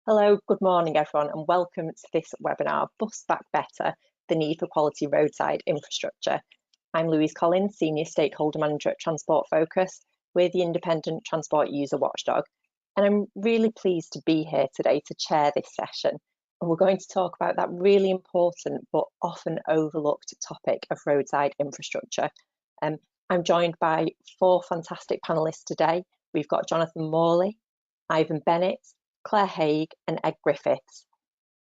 Hello, good morning everyone and welcome to this webinar, Bus Back Better, the Need for Quality Roadside Infrastructure. I'm Louise Collins, Senior Stakeholder Manager at Transport Focus. We're the independent transport user watchdog, and I'm really pleased to be here today to chair this session. And we're going to talk about that really important but often overlooked topic of roadside infrastructure. I'm joined by four fantastic panellists today. We've got Jonathan Morley, Ivan Bennett, Claire Haigh and Ed Griffiths.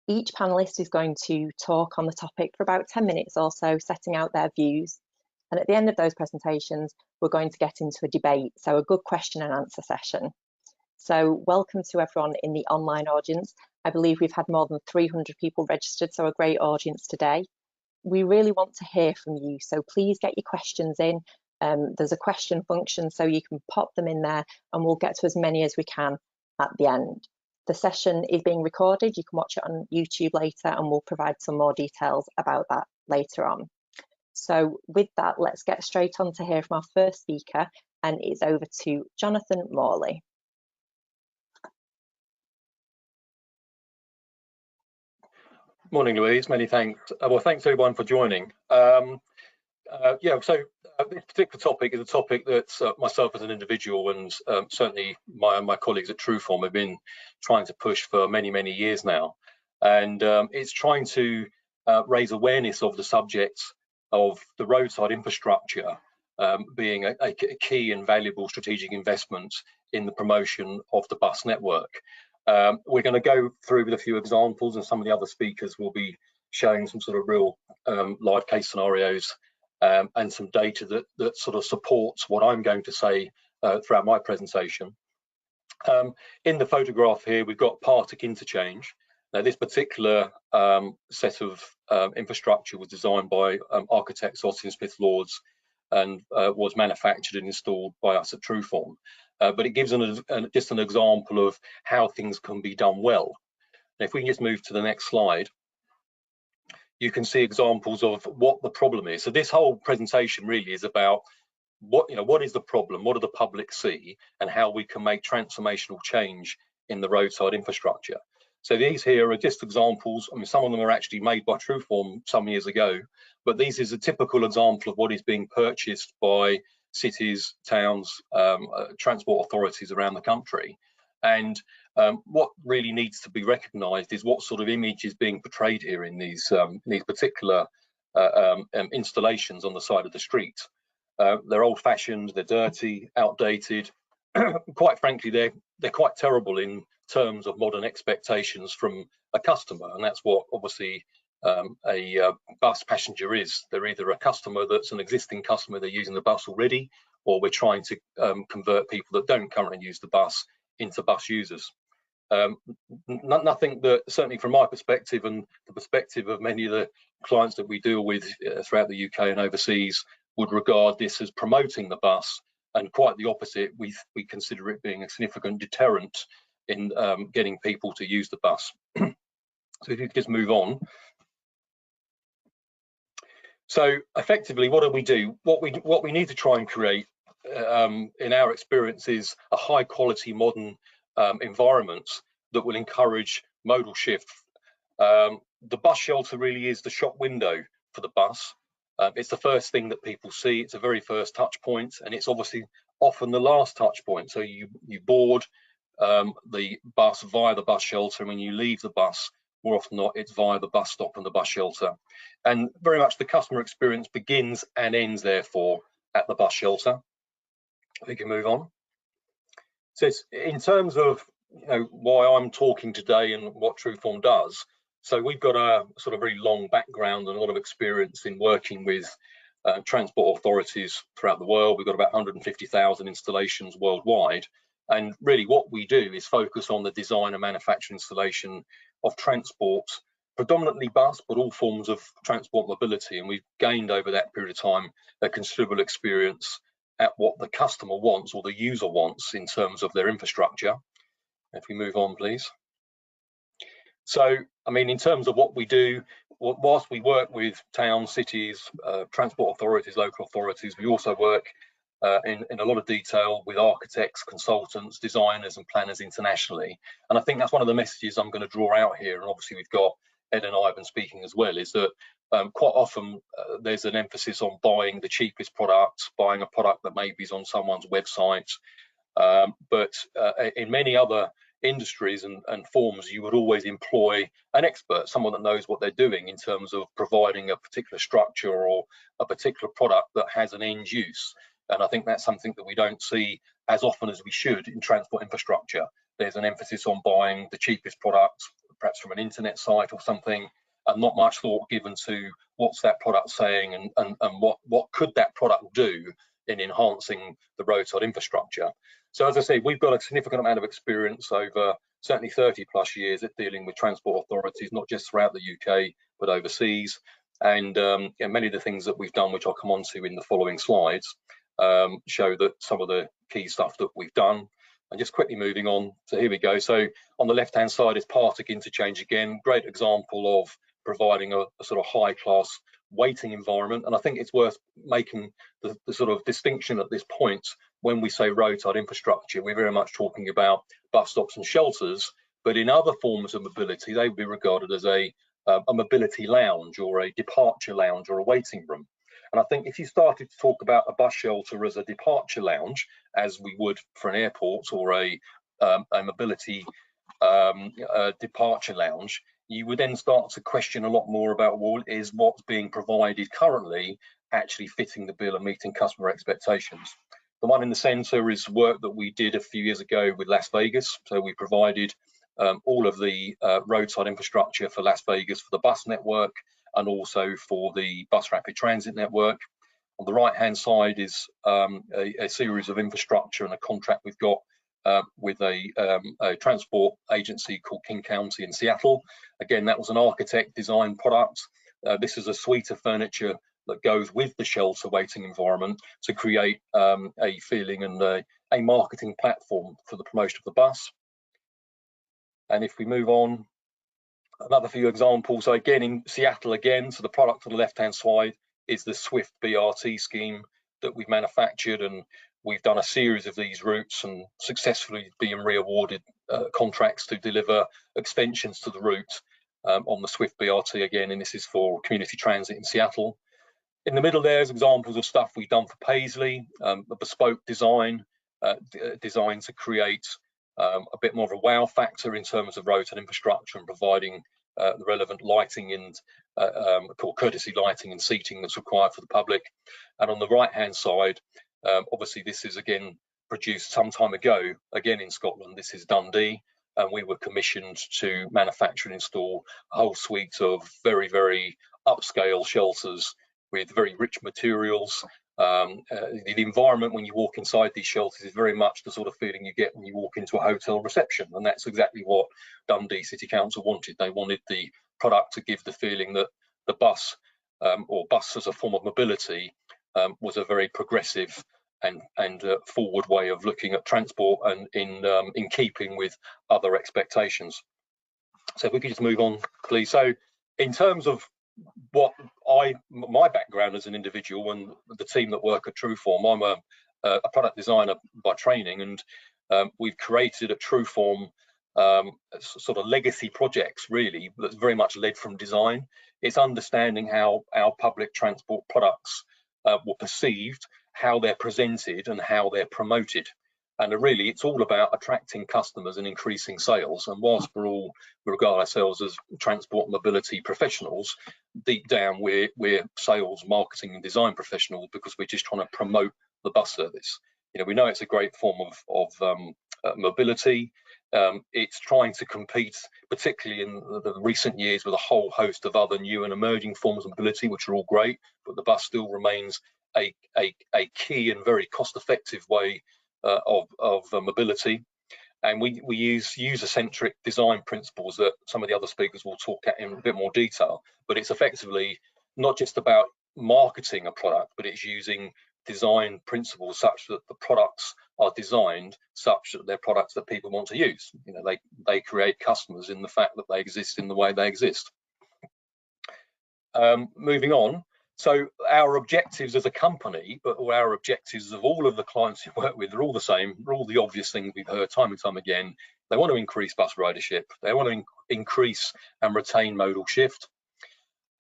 Each panellist is going to talk on the topic for about 10 minutes or so, setting out their views. And at the end of those presentations, we're going to get into a debate, so a good question and answer session. So welcome to everyone in the online audience. I believe we've had more than 300 people registered, so a great audience today. We really want to hear from you, so please get your questions in. There's a question function, so you can pop them in there and we'll get to as many as we can at the end. The session is being recorded. You can watch it on YouTube later and we'll provide some more details about that later on. So with that, let's get straight on to hear from our first speaker, and it's over to Jonathan Morley. Morning, Louise. Many thanks. Well, thanks everyone for joining. This particular topic is a topic that myself as an individual and certainly my colleagues at Trueform have been trying to push for many, many years now. And it's trying to raise awareness of the subject of the roadside infrastructure being a key and valuable strategic investment in the promotion of the bus network. We're going to go through with a few examples, and some of the other speakers will be showing some sort of real live case scenarios and some data that sort of supports what I'm going to say throughout my presentation. In the photograph here, we've got Partick Interchange. Now, this particular set of infrastructure was designed by architects Austin Smith Lords and was manufactured and installed by us at Trueform. But it gives just an example of how things can be done well. Now, if we can just move to the next slide, you can see examples of what the problem is. So this whole presentation really is about what is the problem, what do the public see, and how we can make transformational change in the roadside infrastructure. So these here are just examples. I mean, some of them are actually made by Trueform some years ago, but this is a typical example of what is being purchased by cities, towns, transport authorities around the country. And what really needs to be recognised is what sort of image is being portrayed here in these particular installations on the side of the street. They're old-fashioned, they're dirty, outdated. Quite frankly, they're quite terrible in terms of modern expectations from a customer, and that's what obviously a bus passenger is. They're either a customer that's an existing customer, they're using the bus already, or we're trying to convert people that don't currently use the bus into bus users. Nothing that, certainly from my perspective and the perspective of many of the clients that we deal with throughout the UK and overseas, would regard this as promoting the bus, and quite the opposite. We consider it being a significant deterrent in getting people to use the bus. So if you could just move on. So effectively, what do we do? What we need to try and create, in our experience, is a high quality modern environment that will encourage modal shift. The bus shelter really is the shop window for the bus. It's the first thing that people see. It's the very first touch point, and it's obviously often the last touch point. So you board the bus via the bus shelter, and when you leave the bus, more often than not, it's via the bus stop and the bus shelter. And very much the customer experience begins and ends, therefore, at the bus shelter. We can move on. So it's, in terms of why I'm talking today and what Trueform does, so we've got a sort of very long background and a lot of experience in working with transport authorities throughout the world. We've got about 150,000 installations worldwide. And really what we do is focus on the design and manufacture installation of transport, predominantly bus, but all forms of transport mobility. And we've gained over that period of time a considerable experience at what the customer wants or the user wants in terms of their infrastructure. If we move on, please. So, I mean, in terms of what we do, whilst we work with towns, cities, transport authorities, local authorities, we also work in a lot of detail with architects, consultants, designers and planners internationally. And I think that's one of the messages I'm going to draw out here, and obviously we've got Ed and Ivan speaking as well, is that quite often there's an emphasis on buying the cheapest product, buying a product that maybe is on someone's website, but in many other industries and forms, you would always employ an expert, someone that knows what they're doing in terms of providing a particular structure or a particular product that has an end use. And I think that's something that we don't see as often as we should in transport infrastructure. There's an emphasis on buying the cheapest product, perhaps from an internet site or something, and not much thought given to what's that product saying and what could that product do in enhancing the roadside infrastructure. So as I say, we've got a significant amount of experience over certainly 30+ years at dealing with transport authorities, not just throughout the UK, but overseas. And many of the things that we've done, which I'll come on to in the following slides, show that some of the key stuff that we've done. And just quickly moving on, so here we go. So on the left-hand side is Partick interchange again, great example of providing a sort of high-class waiting environment. And I think it's worth making the sort of distinction at this point. When we say roadside infrastructure, we're very much talking about bus stops and shelters, but in other forms of mobility, they would be regarded as a mobility lounge or a departure lounge or a waiting room. And I think if you started to talk about a bus shelter as a departure lounge, as we would for an airport or a mobility departure lounge, you would then start to question a lot more about, well, is what's being provided currently actually fitting the bill and meeting customer expectations? The one in the centre is work that we did a few years ago with Las Vegas. So we provided all of the roadside infrastructure for Las Vegas for the bus network and also for the bus rapid transit network. On the right-hand side is a series of infrastructure and a contract we've got with a transport agency called King County in Seattle. Again, that was an architect design product. This is a suite of furniture that goes with the shelter waiting environment to create a feeling and a marketing platform for the promotion of the bus. And if we move on, another few examples. So again, in Seattle again, so the product on the left-hand side is the Swift BRT scheme that we've manufactured, and we've done a series of these routes and successfully being re-awarded contracts to deliver extensions to the route on the Swift BRT again, and this is for community transit in Seattle. In the middle there's examples of stuff we've done for Paisley, a bespoke design designed to create a bit more of a wow factor in terms of roadside infrastructure and providing the relevant lighting and called courtesy lighting and seating that's required for the public. And on the right hand side, obviously this is again produced some time ago, again in Scotland. This is Dundee, and we were commissioned to manufacture and install a whole suite of very, very upscale shelters with very rich materials. The environment when you walk inside these shelters is very much the sort of feeling you get when you walk into a hotel reception, and that's exactly what Dundee City Council wanted. They wanted the product to give the feeling that the bus or bus as a form of mobility was a very progressive and forward way of looking at transport, and in keeping with other expectations. So if we could just move on, please. So in terms of what my background as an individual and the team that work at Trueform, I'm a product designer by training, and we've created at Trueform sort of legacy projects really that's very much led from design. It's understanding how our public transport products were perceived, how they're presented and how they're promoted. And really, it's all about attracting customers and increasing sales. And whilst we regard ourselves as transport and mobility professionals, deep down we're sales, marketing, and design professionals, because we're just trying to promote the bus service. You know, we know it's a great form of mobility. It's trying to compete, particularly in the recent years, with a whole host of other new and emerging forms of mobility, which are all great, but the bus still remains a key and very cost-effective way of mobility. And we use user-centric design principles that some of the other speakers will talk at in a bit more detail, but it's effectively not just about marketing a product, but it's using design principles such that the products are designed such that they're products that people want to use. You know, they create customers in the fact that they exist in the way they exist. Moving on, So our objectives as a company, but our objectives of all of the clients we work with, are all the same. They're all the obvious things we've heard time and time again. They want to increase bus ridership. They want to increase and retain modal shift,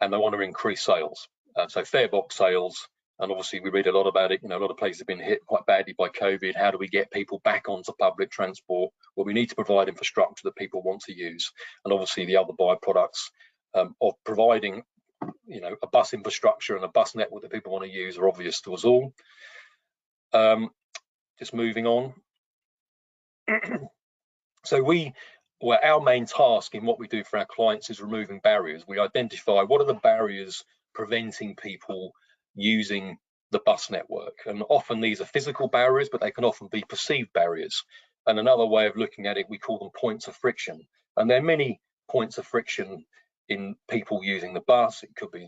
and they want to increase sales. So fare box sales, and obviously we read a lot about it. You know, a lot of places have been hit quite badly by COVID. How do we get people back onto public transport? Well, we need to provide infrastructure that people want to use, and obviously the other byproducts of providing, you know, a bus infrastructure and a bus network that people want to use are obvious to us all. Just moving on. So our main task in what we do for our clients is removing barriers. We identify what are the barriers preventing people using the bus network, and often these are physical barriers, but they can often be perceived barriers. And another way of looking at it, we call them points of friction. And there are many points of friction in people using the bus. It could be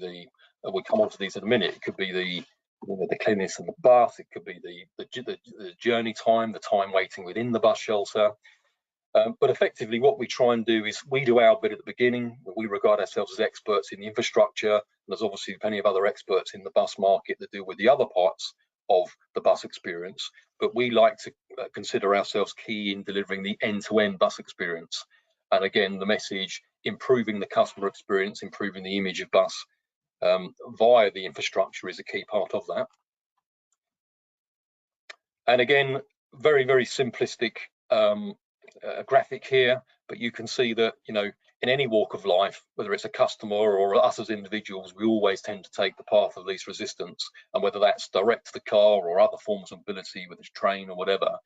we'll come on to these in a minute, it could be the cleanliness of the bus, it could be the journey time, the time waiting within the bus shelter. But effectively what we try and do is we do our bit at the beginning. We regard ourselves as experts in the infrastructure, and there's obviously plenty of other experts in the bus market that deal with the other parts of the bus experience, but we like to consider ourselves key in delivering the end-to-end bus experience. And again, the message, improving the customer experience, improving the image of bus via the infrastructure is a key part of that. And again, very, very simplistic graphic here, but you can see that, you know, in any walk of life, whether it's a customer or us as individuals, we always tend to take the path of least resistance, and whether that's direct to the car or other forms of mobility, whether it's train or whatever.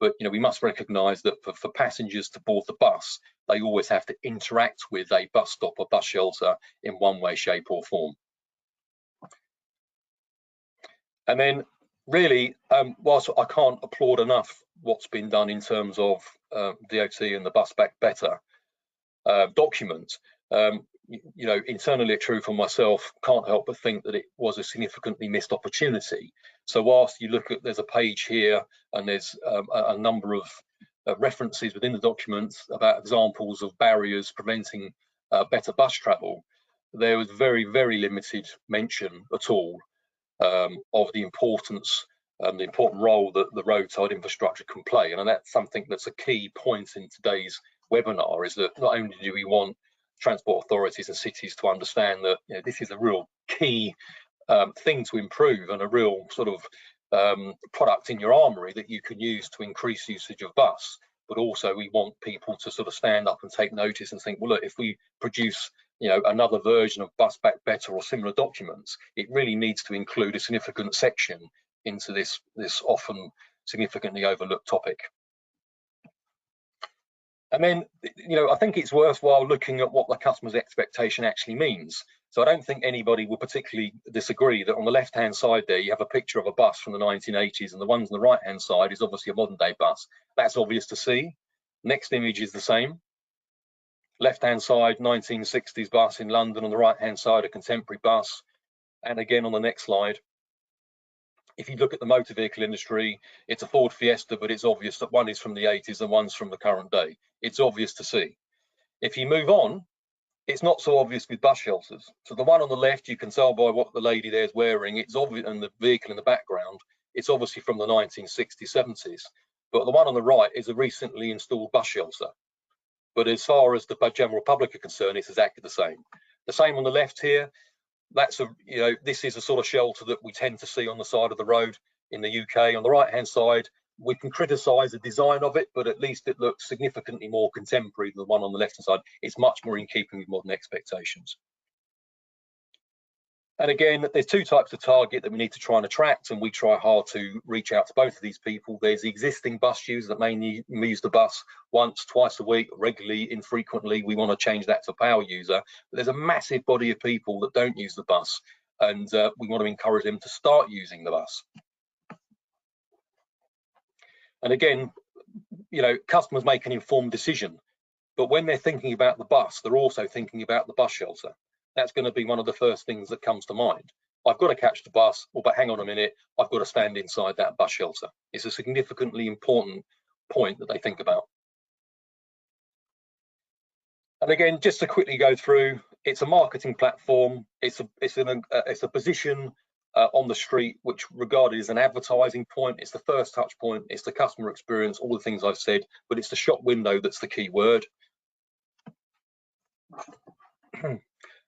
But, you know, we must recognize that for passengers to board the bus, they always have to interact with a bus stop or bus shelter in one way, shape or form. And then really, whilst I can't applaud enough what's been done in terms of DOT and the Bus Back Better document, you know, internally at Trueform myself can't help but think that it was a significantly missed opportunity. So whilst you look at, there's a page here and there's a number of references within the documents about examples of barriers preventing better bus travel, there was very, very limited mention at all of the importance and the important role that the roadside infrastructure can play. And that's something that's a key point in today's webinar, is that not only do we want transport authorities and cities to understand that, you know, this is a real key thing to improve and a real sort of product in your armory that you can use to increase usage of bus, but also we want people to sort of stand up and take notice and think, well, look, if we produce, you know, another version of Bus Back Better or similar documents, it really needs to include a significant section into this often significantly overlooked topic. And then, you know, I think it's worthwhile looking at what the customer's expectation actually means. So I don't think anybody will particularly disagree that on the left-hand side there, you have a picture of a bus from the 1980s, and the ones on the right-hand side is obviously a modern-day bus. That's obvious to see. Next image is the same. Left-hand side, 1960s bus in London, on the right-hand side, a contemporary bus. And again, on the next slide, if you look at the motor vehicle industry, it's a Ford Fiesta, but it's obvious that one is from the 80s and one's from the current day. It's obvious to see. If you move on, it's not so obvious with bus shelters. So the one on the left, you can tell by what the lady there is wearing, it's obvious, and the vehicle in the background, it's obviously from the 1960s, 70s. But the one on the right is a recently installed bus shelter. But as far as the general public are concerned, it's exactly the same. The same on the left here. That's this is a sort of shelter that we tend to see on the side of the road in the UK. On the right hand side, we can criticise the design of it, but at least it looks significantly more contemporary than the one on the left hand side. It's much more in keeping with modern expectations. And again, there's two types of target that we need to try and attract, and we try hard to reach out to both of these people. There's the existing bus users that may use the bus once, twice a week, regularly, infrequently. We want to change that to a power user. But there's a massive body of people that don't use the bus, and we want to encourage them to start using the bus. And again, customers make an informed decision, but when they're thinking about the bus, they're also thinking about the bus shelter. That's going to be one of the first things that comes to mind. I've got to catch the bus, but hang on a minute, I've got to stand inside that bus shelter. It's a significantly important point that they think about. And again, just to quickly go through, It's a marketing platform. It's a position on the street which regarded as an advertising point. It's the first touch point. It's the customer experience, all the things I've said, but it's the shop window that's the key word.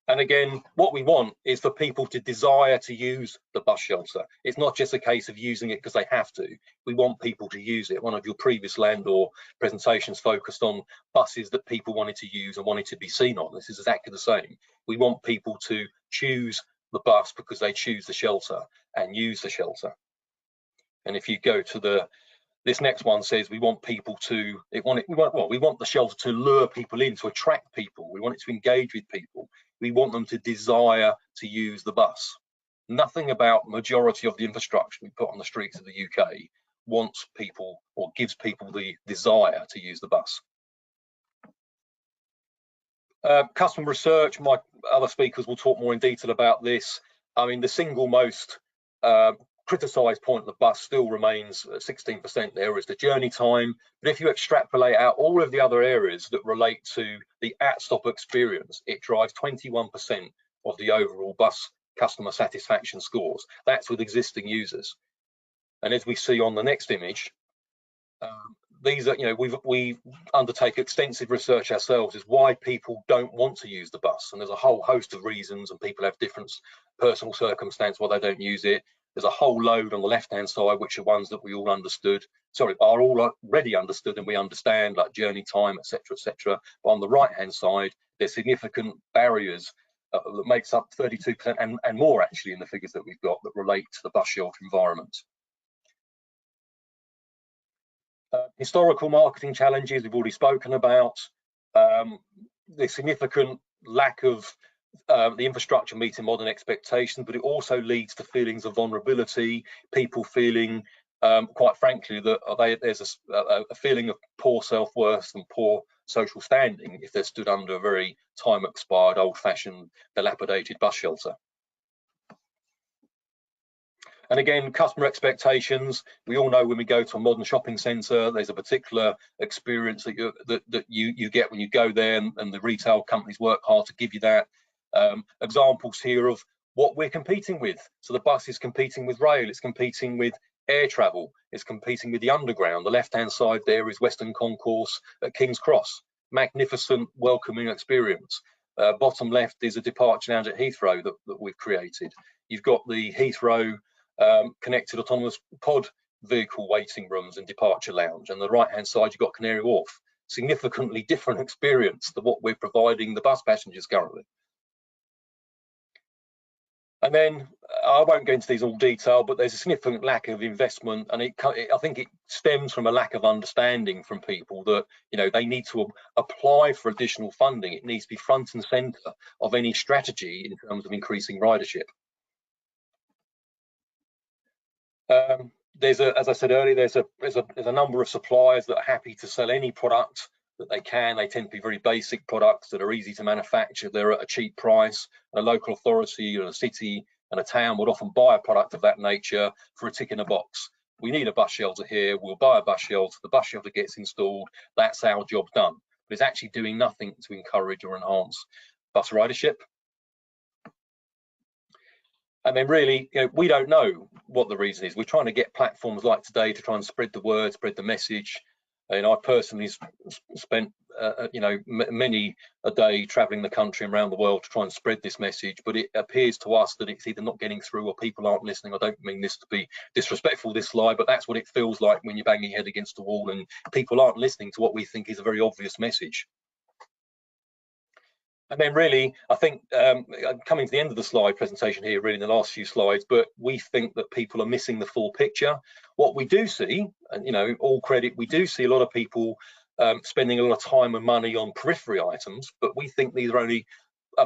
And again, what we want is for people to desire to use the bus shelter. It's not just a case of using it because they have to. We want people to use it. One of your previous Landor presentations focused on buses that people wanted to use and wanted to be seen on. This is exactly the same. We want people to choose the bus because they choose the shelter and use the shelter. And if you go to this next one says we want people to, we want the shelter to lure people in, to attract people. We want it to engage with people. We want them to desire to use the bus. Nothing about majority of the infrastructure we put on the streets of the UK wants people or gives people the desire to use the bus. Customer research, my other speakers will talk more in detail about this. I mean, the single most criticised point of the bus still remains 16% there is the journey time. But if you extrapolate out all of the other areas that relate to the at-stop experience, it drives 21% of the overall bus customer satisfaction scores. That's with existing users. And as we see on the next image, these are, we undertake extensive research ourselves is why people don't want to use the bus. And there's a whole host of reasons, and people have different personal circumstances why they don't use it. There's a whole load on the left-hand side, which are ones that we all understood, are all already understood and we understand, like journey time, etc., etc. But on the right-hand side, there's significant barriers that makes up 32% and more actually in the figures that we've got that relate to the bus shelter environment. Historical marketing challenges we've already spoken about. The significant lack of the infrastructure meeting modern expectations, but it also leads to feelings of vulnerability, people feeling, quite frankly, that there's a feeling of poor self-worth and poor social standing if they're stood under a very time-expired, old-fashioned, dilapidated bus shelter. And again, customer expectations. We all know when we go to a modern shopping centre, there's a particular experience that you get when you go there, and the retail companies work hard to give you that. Examples here of what we're competing with. So the bus is competing with rail, it's competing with air travel, it's competing with the underground. The left-hand side there is Western Concourse at King's Cross. Magnificent, welcoming experience. Bottom left is a departure lounge at Heathrow that we've created. You've got the Heathrow connected autonomous pod vehicle waiting rooms and departure lounge, and the right-hand side you've got Canary Wharf. Significantly different experience than what we're providing the bus passengers currently. And then I won't go into these in all detail, but there's a significant lack of investment, and I think it stems from a lack of understanding from people that they need to apply for additional funding. It needs to be front and centre of any strategy in terms of increasing ridership. As I said earlier, there's a number of suppliers that are happy to sell any product that they can. They tend to be very basic products that are easy to manufacture. They're at a cheap price. A local authority or a city and a town would often buy a product of that nature for a tick in a box. We need a bus shelter here. We'll buy a bus shelter. The bus shelter gets installed. That's our job done. But it's actually doing nothing to encourage or enhance bus ridership. And then really, we don't know what the reason is. We're trying to get platforms like today to try and spread the word, spread the message. And I personally spent, many a day traveling the country and around the world to try and spread this message. But it appears to us that it's either not getting through or people aren't listening. I don't mean this to be disrespectful, this slide, but that's what it feels like when you're banging your head against the wall and people aren't listening to what we think is a very obvious message. And then really, I think coming to the end of the slide presentation here, really in the last few slides, but we think that people are missing the full picture. What we do see, and all credit, we do see a lot of people spending a lot of time and money on periphery items, but we think these are only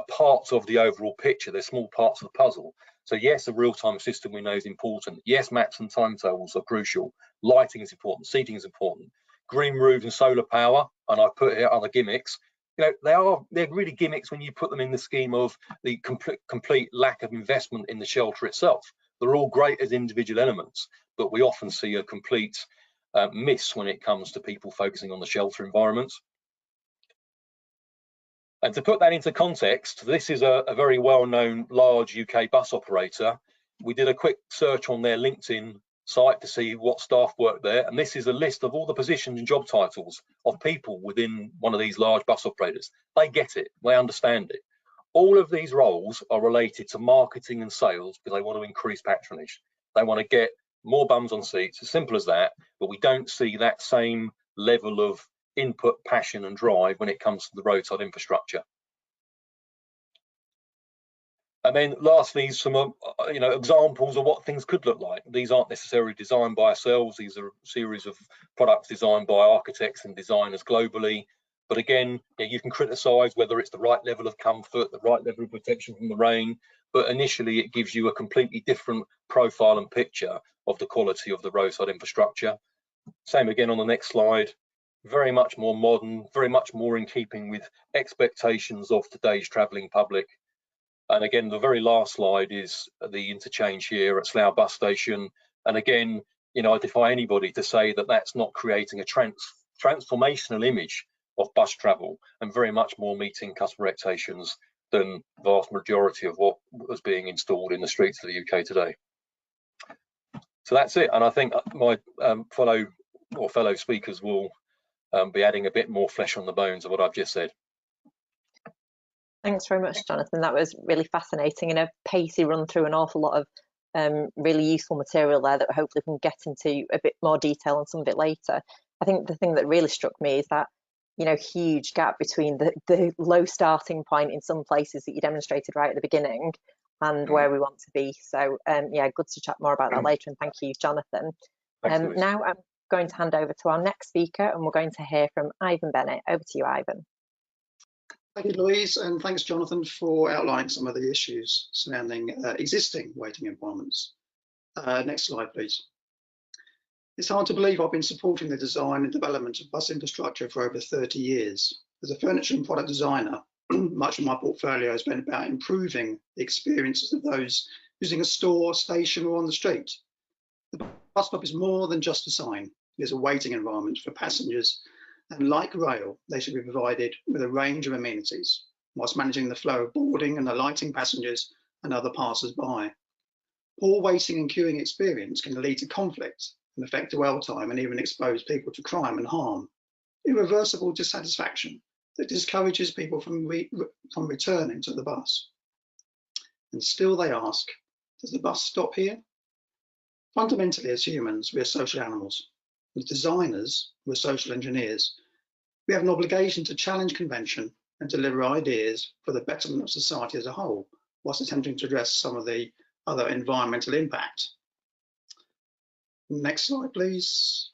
parts of the overall picture. They're small parts of the puzzle. So yes, a real-time system we know is important. Yes, maps and timetables are crucial. Lighting is important, seating is important. Green roofs and solar power, and I put here other gimmicks. They're really gimmicks when you put them in the scheme of the complete lack of investment in the shelter itself. They're all great as individual elements, but we often see a complete miss when it comes to people focusing on the shelter environments. And to put that into context, this is a very well-known large UK bus operator. We did a quick search on their LinkedIn site to see what staff work there, and this is a list of all the positions and job titles of people within one of these large bus operators. They get it, they understand it. All of these roles are related to marketing and sales because they want to increase patronage. They want to get more bums on seats, as simple as that, but we don't see that same level of input, passion and drive when it comes to the roadside infrastructure. And then lastly, some examples of what things could look like. These aren't necessarily designed by ourselves. These are a series of products designed by architects and designers globally. But again, you can criticize whether it's the right level of comfort, the right level of protection from the rain. But initially, it gives you a completely different profile and picture of the quality of the roadside infrastructure. Same again on the next slide. Very much more modern, very much more in keeping with expectations of today's travelling public. And again, the very last slide is the interchange here at Slough bus station. And again, I defy anybody to say that that's not creating a transformational image of bus travel, and very much more meeting customer expectations than the vast majority of what was being installed in the streets of the UK today. So that's it. And I think my fellow speakers will be adding a bit more flesh on the bones of what I've just said. Thanks very much, Jonathan. That was really fascinating and a pacey run through an awful lot of really useful material there that hopefully we can get into a bit more detail on some of it later. I think the thing that really struck me is that, huge gap between the low starting point in some places that you demonstrated right at the beginning and where we want to be. So yeah, good to chat more about that later, and thank you, Jonathan. Now I'm going to hand over to our next speaker, and we're going to hear from Ivan Bennett. Over to you, Ivan. Thank you, Louise, and thanks, Jonathan, for outlining some of the issues surrounding existing waiting environments. Next slide, please. It's hard to believe I've been supporting the design and development of bus infrastructure for over 30 years. As a furniture and product designer, much of my portfolio has been about improving the experiences of those using a store, station, or on the street. The bus stop is more than just a sign. It is a waiting environment for passengers, and like rail, they should be provided with a range of amenities, whilst managing the flow of boarding and alighting passengers and other passers-by. Poor waiting and queuing experience can lead to conflict and affect dwell time and even expose people to crime and harm. Irreversible dissatisfaction that discourages people from returning to the bus. And still they ask, does the bus stop here? Fundamentally, as humans, we are social animals. As designers, we're social engineers. We have an obligation to challenge convention and deliver ideas for the betterment of society as a whole, whilst attempting to address some of the other environmental impact. Next slide, please.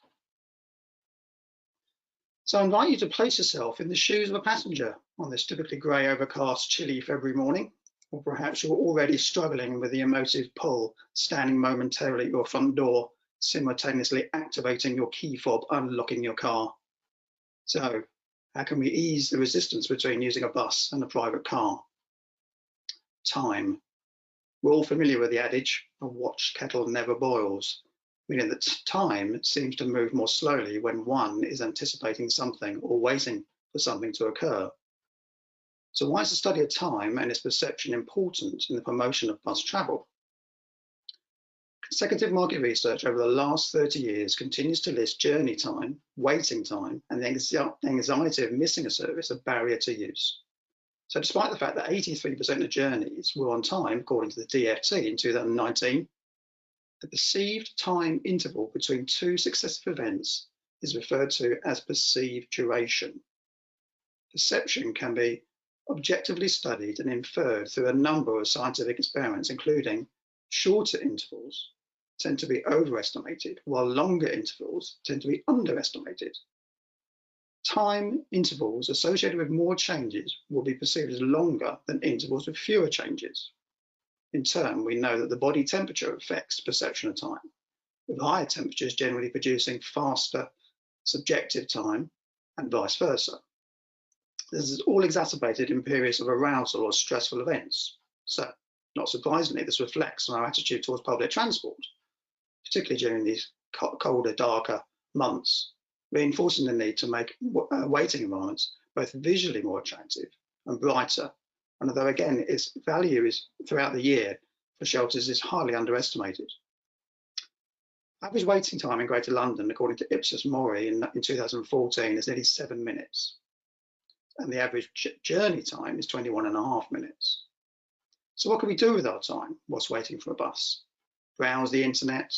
So I invite you to place yourself in the shoes of a passenger on this typically grey, overcast, chilly February morning, or perhaps you're already struggling with the emotive pull, standing momentarily at your front door, simultaneously activating your key fob, unlocking your car. So how can we ease the resistance between using a bus and a private car? Time. We're all familiar with the adage, a watched kettle never boils, meaning that time seems to move more slowly when one is anticipating something or waiting for something to occur. So why is the study of time and its perception important in the promotion of bus travel? Consecutive market research over the last 30 years continues to list journey time, waiting time, and the anxiety of missing a service a barrier to use. So despite the fact that 83% of journeys were on time, according to the DFT in 2019, the perceived time interval between two successive events is referred to as perceived duration. Perception can be objectively studied and inferred through a number of scientific experiments, including shorter intervals tend to be overestimated, while longer intervals tend to be underestimated. Time intervals associated with more changes will be perceived as longer than intervals with fewer changes. In turn, we know that the body temperature affects perception of time, with higher temperatures generally producing faster subjective time and vice versa. This is all exacerbated in periods of arousal or stressful events. So, not surprisingly, this reflects on our attitude towards public transport, particularly during these colder, darker months, reinforcing the need to make waiting environments both visually more attractive and brighter. And although again, its value is throughout the year for shelters is highly underestimated. Average waiting time in Greater London, according to Ipsos Morley in 2014, is nearly 7 minutes. And the average journey time is 21.5 minutes. So what can we do with our time whilst waiting for a bus? Browse the internet,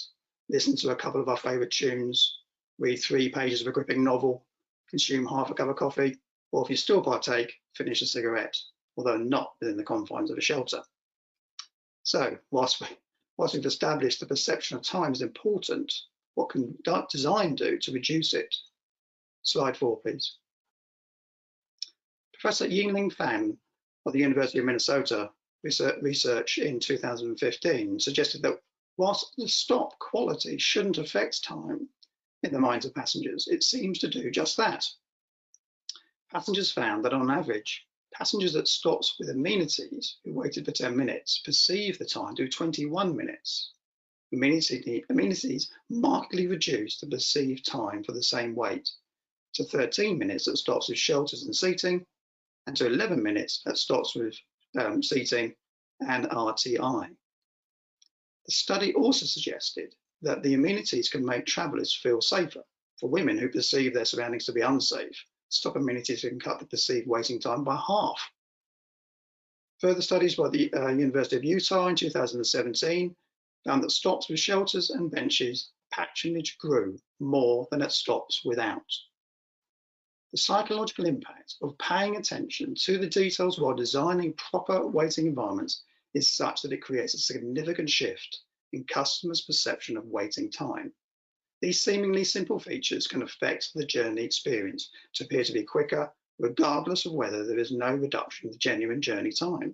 listen to a couple of our favourite tunes, read 3 pages of a gripping novel, consume half a cup of coffee, or if you still partake, finish a cigarette, although not within the confines of a shelter. So whilst we've established the perception of time is important, what can design do to reduce it? Slide 4, please. Professor Yingling Fan of the University of Minnesota research in 2015 suggested that whilst the stop quality shouldn't affect time in the minds of passengers, it seems to do just that. Passengers found that on average, passengers at stops with amenities who waited for 10 minutes perceived the time to 21 minutes. Amenities markedly reduced the perceived time for the same wait to 13 minutes at stops with shelters and seating, and to 11 minutes at stops with seating and RTI. The study also suggested that the amenities can make travellers feel safer. For women who perceive their surroundings to be unsafe, stop amenities can cut the perceived waiting time by half. Further studies by the University of Utah in 2017 found that stops with shelters and benches patronage grew more than at stops without. The psychological impact of paying attention to the details while designing proper waiting environments is such that it creates a significant shift in customers' perception of waiting time. These seemingly simple features can affect the journey experience to appear to be quicker, regardless of whether there is no reduction in the genuine journey time.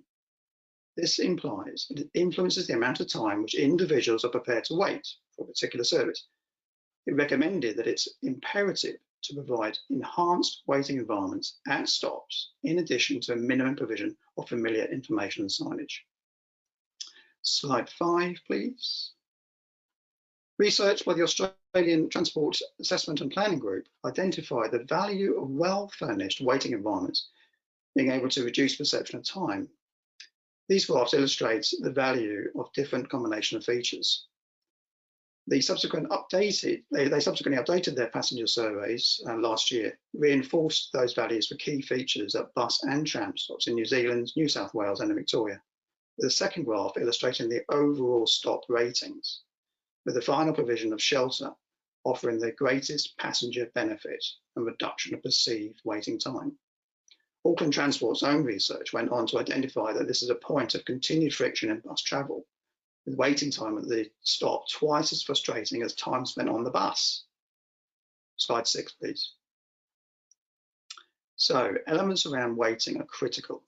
This implies that it influences the amount of time which individuals are prepared to wait for a particular service. It recommended that it's imperative to provide enhanced waiting environments at stops, in addition to a minimum provision of familiar information and signage. Slide 5, please. Research by the Australian Transport Assessment and Planning Group identified the value of well-furnished waiting environments being able to reduce perception of time. These graphs illustrate the value of different combination of features. They subsequently updated their passenger surveys last year, reinforced those values for key features at bus and tram stops in New Zealand, New South Wales and in Victoria, with a second graph illustrating the overall stop ratings, with the final provision of shelter offering the greatest passenger benefit and reduction of perceived waiting time. Auckland Transport's own research went on to identify that this is a point of continued friction in bus travel, with waiting time at the stop twice as frustrating as time spent on the bus. Slide 6, please. So, elements around waiting are critical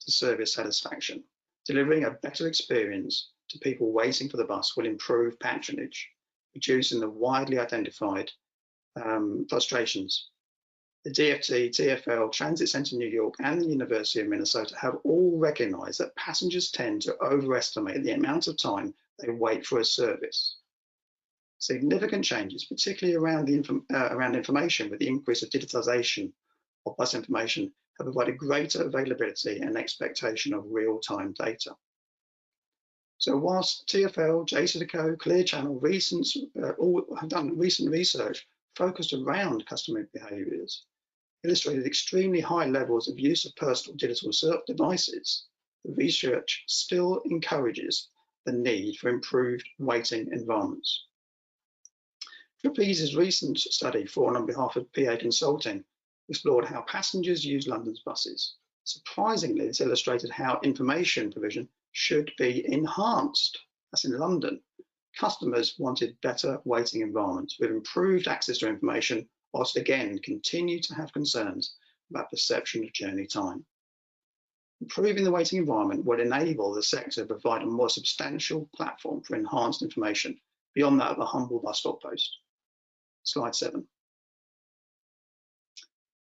to service satisfaction. Delivering a better experience to people waiting for the bus will improve patronage, reducing the widely identified frustrations. The DFT, TfL, Transit Centre New York and the University of Minnesota have all recognised that passengers tend to overestimate the amount of time they wait for a service. Significant changes, particularly around information with the increase of digitisation of bus information, have provided greater availability and expectation of real-time data. So whilst TfL, Jedco, Clear Channel all have done recent research focused around customer behaviours, illustrated extremely high levels of use of personal digital devices, the research still encourages the need for improved waiting environments. Griffiths' recent study, on behalf of PA Consulting, explored how passengers use London's buses. Surprisingly, this illustrated how information provision should be enhanced. That's in London. Customers wanted better waiting environments with improved access to information, whilst again continue to have concerns about perception of journey time. Improving the waiting environment would enable the sector to provide a more substantial platform for enhanced information beyond that of a humble bus stop post. Slide 7.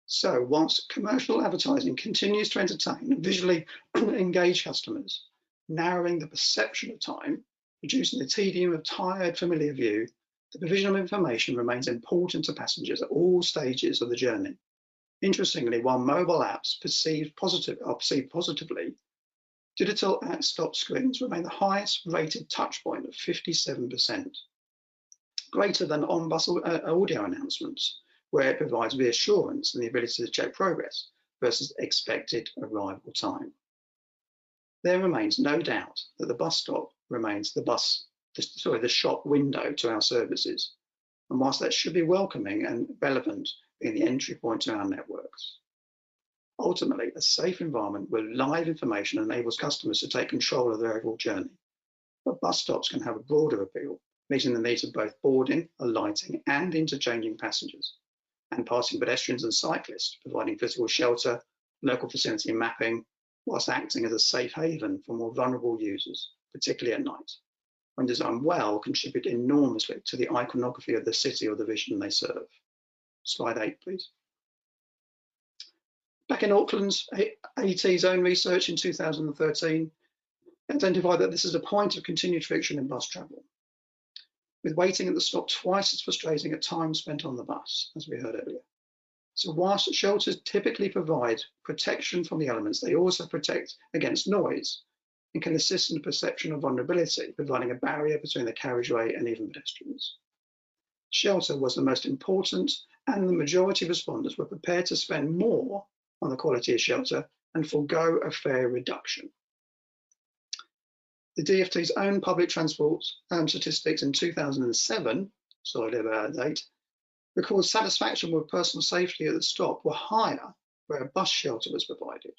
So whilst commercial advertising continues to entertain and visually engage customers, narrowing the perception of time, reducing the tedium of tired, familiar view, the provision of information remains important to passengers at all stages of the journey. Interestingly, while mobile apps perceived positively, digital at-stop screens remain the highest rated touchpoint of 57%, greater than on-bus audio announcements, where it provides reassurance and the ability to check progress versus expected arrival time. There remains no doubt that the bus stop remains the shop window to our services, and whilst that should be welcoming and relevant, being the entry point to our networks. Ultimately, a safe environment where live information enables customers to take control of their overall journey. But bus stops can have a broader appeal, meeting the needs of both boarding, alighting, and interchanging passengers, and passing pedestrians and cyclists, providing physical shelter, local vicinity mapping, whilst acting as a safe haven for more vulnerable users, particularly at night. When designed well, contribute enormously to the iconography of the city or the vision they serve. Slide 8, please. Back in Auckland's AET's own research in 2013, identified that this is a point of continued friction in bus travel, with waiting at the stop twice as frustrating at time spent on the bus, as we heard earlier. So whilst shelters typically provide protection from the elements, they also protect against noise and can assist in the perception of vulnerability, providing a barrier between the carriageway and even pedestrians. Shelter was the most important, and the majority of respondents were prepared to spend more on the quality of shelter and forego a fare reduction. The DfT's own public transport statistics in 2007, sorry about that date, records satisfaction with personal safety at the stop were higher where a bus shelter was provided.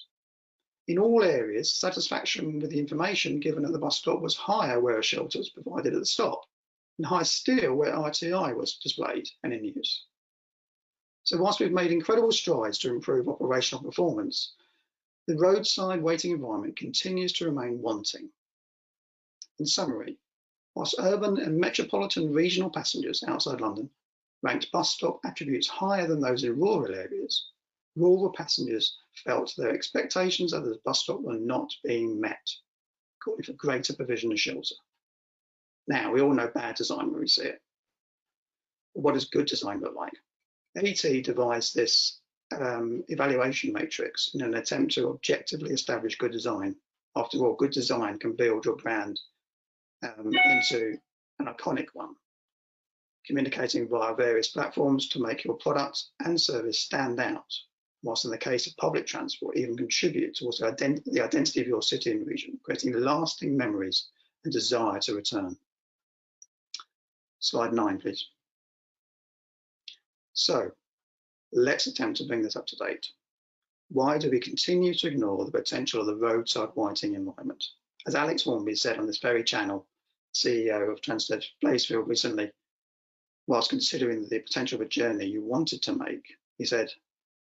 In all areas, satisfaction with the information given at the bus stop was higher where a shelter was provided at the stop, and higher still where RTI was displayed and in use. So whilst we've made incredible strides to improve operational performance, the roadside waiting environment continues to remain wanting. In summary, whilst urban and metropolitan regional passengers outside London ranked bus stop attributes higher than those in rural areas, rural passengers felt their expectations of the bus stop were not being met, calling for greater provision of shelter. Now, we all know bad design when we see it. But what does good design look like? AET devised this evaluation matrix in an attempt to objectively establish good design. After all, good design can build your brand into an iconic one, communicating via various platforms to make your product and service stand out, whilst in the case of public transport, even contribute towards the identity of your city and region, creating lasting memories and desire to return. Slide 9, please. So let's attempt to bring this up to date. Why do we continue to ignore the potential of the roadside waiting environment? As Alex Warmby said on this very channel, CEO of Transit Blazefield recently, whilst considering the potential of a journey you wanted to make, he said,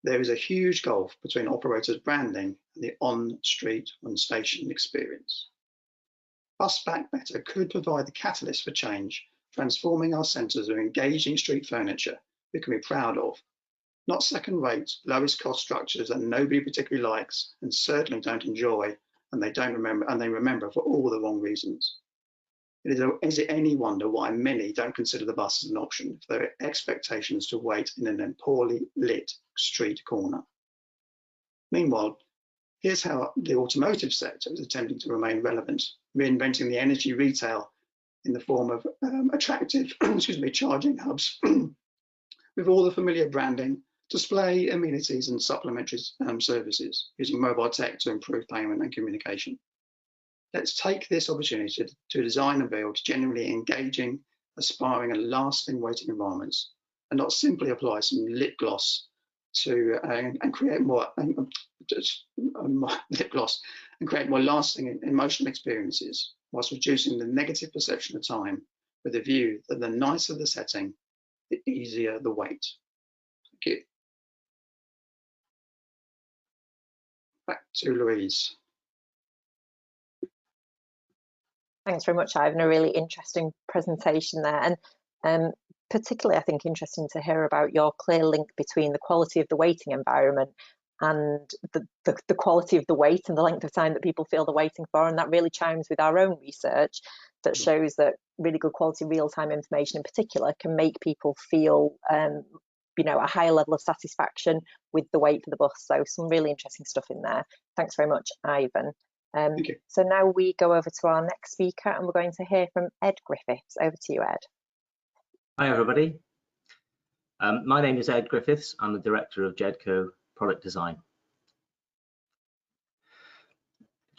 there is a huge gulf between operators' branding and the on-street, on-station experience. Bus Back Better could provide the catalyst for change, transforming our centres of engaging street furniture we can be proud of, not second-rate, lowest-cost structures that nobody particularly likes and certainly don't enjoy, and they remember for all the wrong reasons. Is it any wonder why many don't consider the bus as an option if there are expectations to wait in an poorly lit street corner? Meanwhile, here's how the automotive sector is attempting to remain relevant, reinventing the energy retail in the form of attractive charging hubs with all the familiar branding, display, amenities and supplementary services, using mobile tech to improve payment and communication. Let's take this opportunity to design and build genuinely engaging, aspiring and lasting waiting environments, and not simply apply some lip gloss to and create more lasting emotional experiences, whilst reducing the negative perception of time with the view that the nicer the setting, the easier the wait. Thank you. Back to Louise. Thanks very much, Ivan. A really interesting presentation there, and particularly I think interesting to hear about your clear link between the quality of the waiting environment and the quality of the wait and the length of time that people feel they're waiting for, and that really chimes with our own research that shows that really good quality real-time information in particular can make people feel a higher level of satisfaction with the wait for the bus. So some really interesting stuff in there. Thanks very much, Ivan. Thank you. So now we go over to our next speaker, and we're going to hear from Ed Griffiths. Over to you, Ed. Hi, everybody. My name is Ed Griffiths. I'm the Director of Jedco Product Design.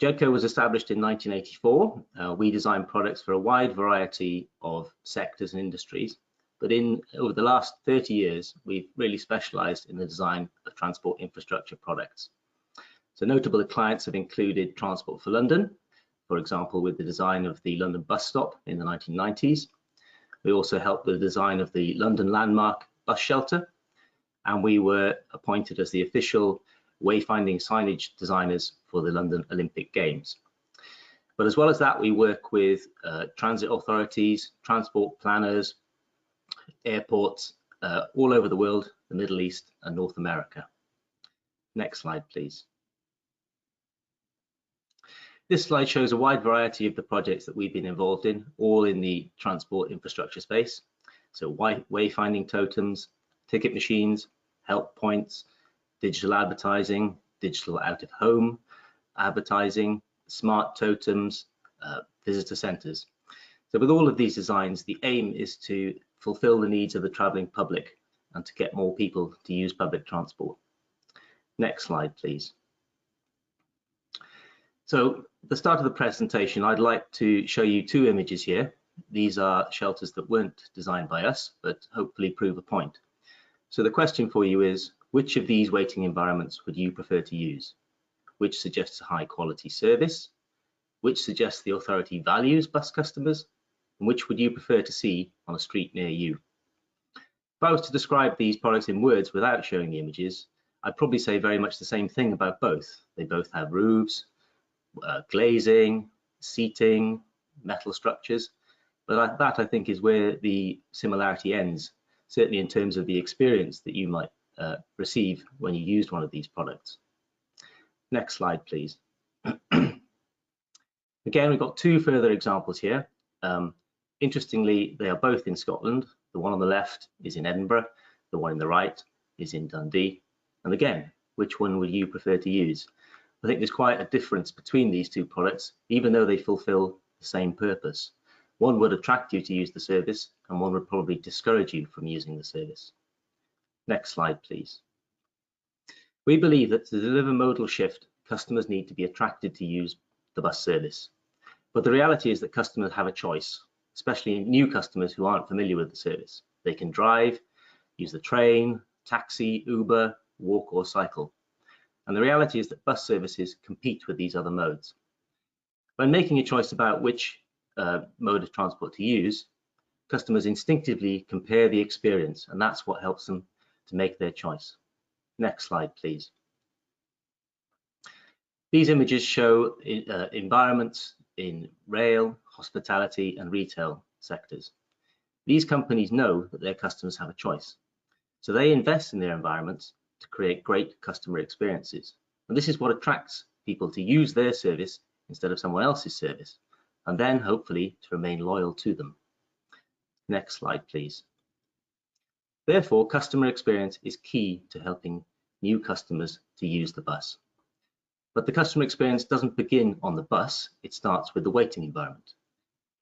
Jedco was established in 1984. We design products for a wide variety of sectors and industries, but over the last 30 years, we've really specialized in the design of transport infrastructure products. So notable clients have included Transport for London, for example, with the design of the London bus stop in the 1990s. We also helped with the design of the London Landmark bus shelter, and we were appointed as the official wayfinding signage designers for the London Olympic Games. But as well as that, we work with transit authorities, transport planners, airports all over the world, the Middle East and North America. Next slide, please. This slide shows a wide variety of the projects that we've been involved in, all in the transport infrastructure space. So wayfinding totems, ticket machines, help points, digital advertising, digital out of home advertising, smart totems, visitor centres. So with all of these designs, the aim is to fulfil the needs of the travelling public and to get more people to use public transport. Next slide, please. So at the start of the presentation, I'd like to show you two images here. These are shelters that weren't designed by us, but hopefully prove a point. So the question for you is, which of these waiting environments would you prefer to use? Which suggests a high quality service? Which suggests the authority values bus customers? And which would you prefer to see on a street near you? If I was to describe these products in words without showing the images, I'd probably say very much the same thing about both. They both have roofs, glazing, seating, metal structures, but that I think is where the similarity ends, certainly in terms of the experience that you might receive when you used one of these products. Next slide, please. Again, we've got two further examples here. Interestingly, they are both in Scotland. The one on the left is in Edinburgh, the one on the right is in Dundee. And again, which one would you prefer to use? I think there's quite a difference between these two products, even though they fulfill the same purpose. One would attract you to use the service, and one would probably discourage you from using the service. Next slide, please. We believe that to deliver modal shift, customers need to be attracted to use the bus service. But the reality is that customers have a choice, especially new customers who aren't familiar with the service. They can drive, use the train, taxi, Uber, walk or cycle. And the reality is that bus services compete with these other modes. When making a choice about which mode of transport to use, customers instinctively compare the experience, and that's what helps them to make their choice. Next slide, please. These images show environments in rail, hospitality and retail sectors. These companies know that their customers have a choice, so they invest in their environments to create great customer experiences. And this is what attracts people to use their service instead of someone else's service, and then hopefully to remain loyal to them. Next slide, please. Therefore, customer experience is key to helping new customers to use the bus. But the customer experience doesn't begin on the bus, it starts with the waiting environment.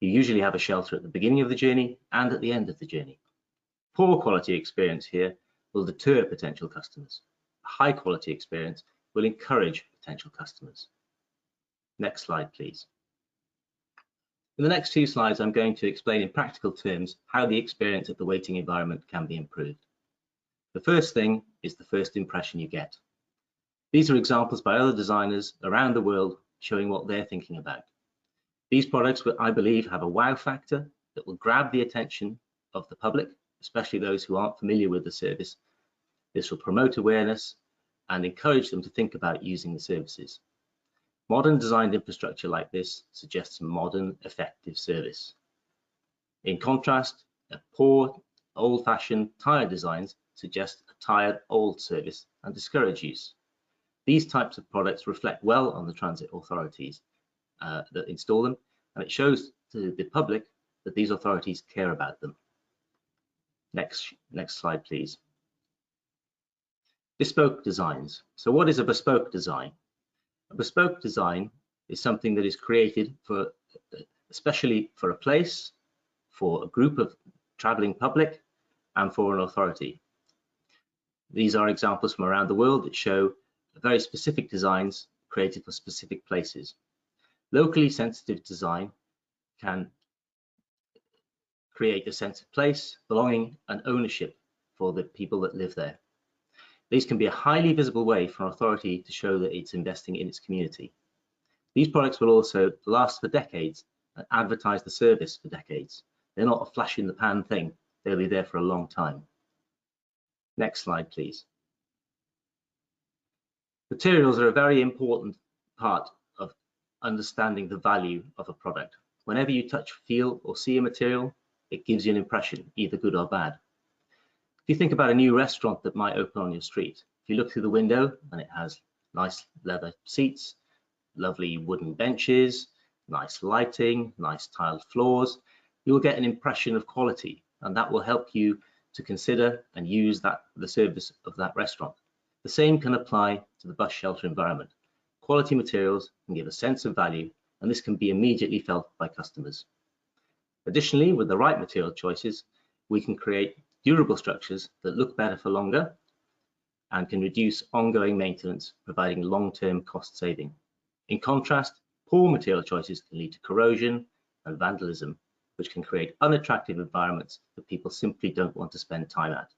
You usually have a shelter at the beginning of the journey and at the end of the journey. Poor quality experience here will deter potential customers. A high quality experience will encourage potential customers. Next slide, please. In the next two slides, I'm going to explain in practical terms how the experience at the waiting environment can be improved. The first thing is the first impression you get. These are examples by other designers around the world showing what they're thinking about. These products, I believe, have a wow factor that will grab the attention of the public, especially those who aren't familiar with the service. This will promote awareness and encourage them to think about using the services. Modern designed infrastructure like this suggests a modern, effective service. In contrast, a poor, old-fashioned, tired designs suggest a tired, old service and discourage use. These types of products reflect well on the transit authorities that install them, and it shows to the public that these authorities care about them. Next slide, please. Bespoke designs. So what is a bespoke design? A bespoke design is something that is created for, especially for a place, for a group of traveling public, and for an authority. These are examples from around the world that show very specific designs created for specific places. Locally sensitive design can create a sense of place, belonging, and ownership for the people that live there. These can be a highly visible way for an authority to show that it's investing in its community. These products will also last for decades and advertise the service for decades. They're not a flash in the pan thing. They'll be there for a long time. Next slide, please. Materials are a very important part of understanding the value of a product. Whenever you touch, feel, or see a material, it gives you an impression, either good or bad. If you think about a new restaurant that might open on your street, if you look through the window and it has nice leather seats, lovely wooden benches, nice lighting, nice tiled floors, you'll get an impression of quality, and that will help you to consider and use the service of that restaurant. The same can apply to the bus shelter environment. Quality materials can give a sense of value, and this can be immediately felt by customers. Additionally, with the right material choices, we can create durable structures that look better for longer and can reduce ongoing maintenance, providing long-term cost saving. In contrast, poor material choices can lead to corrosion and vandalism, which can create unattractive environments that people simply don't want to spend time at.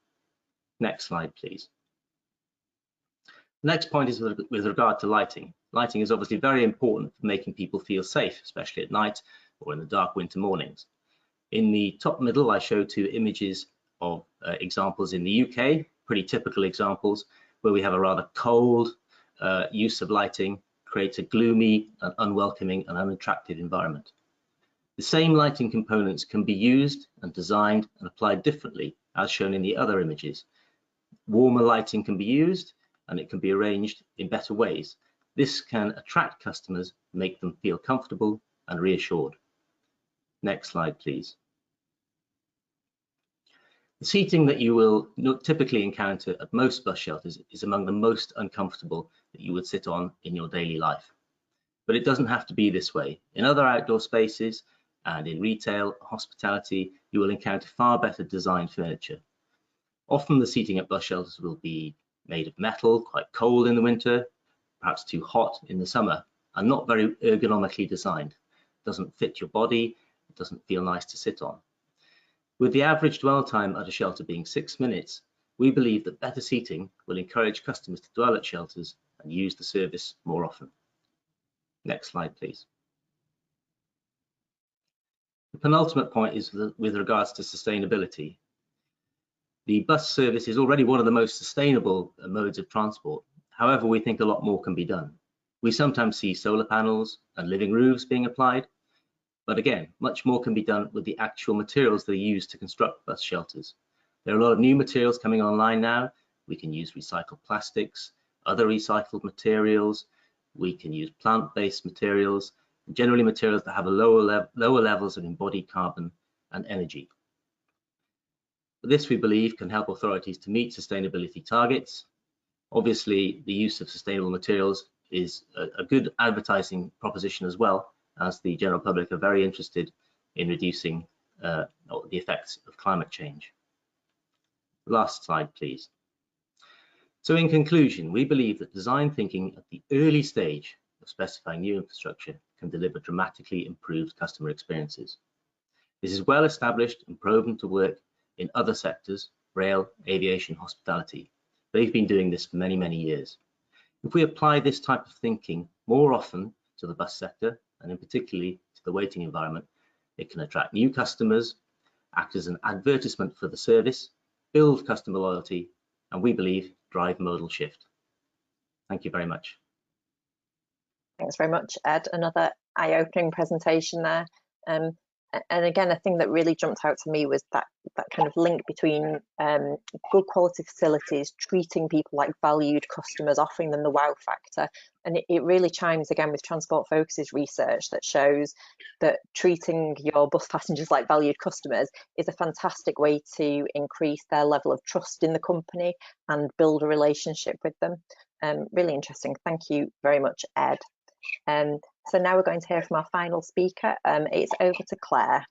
Next slide, please. The next point is with regard to lighting. Lighting is obviously very important for making people feel safe, especially at night or in the dark winter mornings. In the top middle, I show two images of examples in the UK, pretty typical examples, where we have a rather cold use of lighting, creates a gloomy and unwelcoming and unattractive environment. The same lighting components can be used and designed and applied differently, as shown in the other images. Warmer lighting can be used, and it can be arranged in better ways. This can attract customers, make them feel comfortable and reassured. Next slide, please. The seating that you will typically encounter at most bus shelters is among the most uncomfortable that you would sit on in your daily life. But it doesn't have to be this way. In other outdoor spaces and in retail, hospitality, you will encounter far better designed furniture. Often the seating at bus shelters will be made of metal, quite cold in the winter, perhaps too hot in the summer, and not very ergonomically designed. It doesn't fit your body, it doesn't feel nice to sit on. With the average dwell time at a shelter being 6 minutes, we believe that better seating will encourage customers to dwell at shelters and use the service more often. Next slide, please. The penultimate point is with regards to sustainability. The bus service is already one of the most sustainable modes of transport. However, we think a lot more can be done. We sometimes see solar panels and living roofs being applied, but again, much more can be done with the actual materials that are used to construct bus shelters. There are a lot of new materials coming online now. We can use recycled plastics, other recycled materials. We can use plant-based materials, generally materials that have a lower levels of embodied carbon and energy. This, we believe, can help authorities to meet sustainability targets. Obviously, the use of sustainable materials is a good advertising proposition as well, as the general public are very interested in reducing the effects of climate change. Last slide, please. So in conclusion, we believe that design thinking at the early stage of specifying new infrastructure can deliver dramatically improved customer experiences. This is well established and proven to work in other sectors, rail, aviation, hospitality. They've been doing this for many, many years. If we apply this type of thinking more often to the bus sector, and in particularly to the waiting environment, it can attract new customers, act as an advertisement for the service, build customer loyalty, and we believe drive modal shift. Thank you very much. Thanks very much, Ed. Another eye-opening presentation there. And again, a thing that really jumped out to me was that kind of link between good quality facilities, treating people like valued customers, offering them the wow factor. And it really chimes again with Transport Focus's research that shows that treating your bus passengers like valued customers is a fantastic way to increase their level of trust in the company and build a relationship with them. Really interesting. Thank you very much, Ed. So now we're going to hear from our final speaker. It's over to Claire.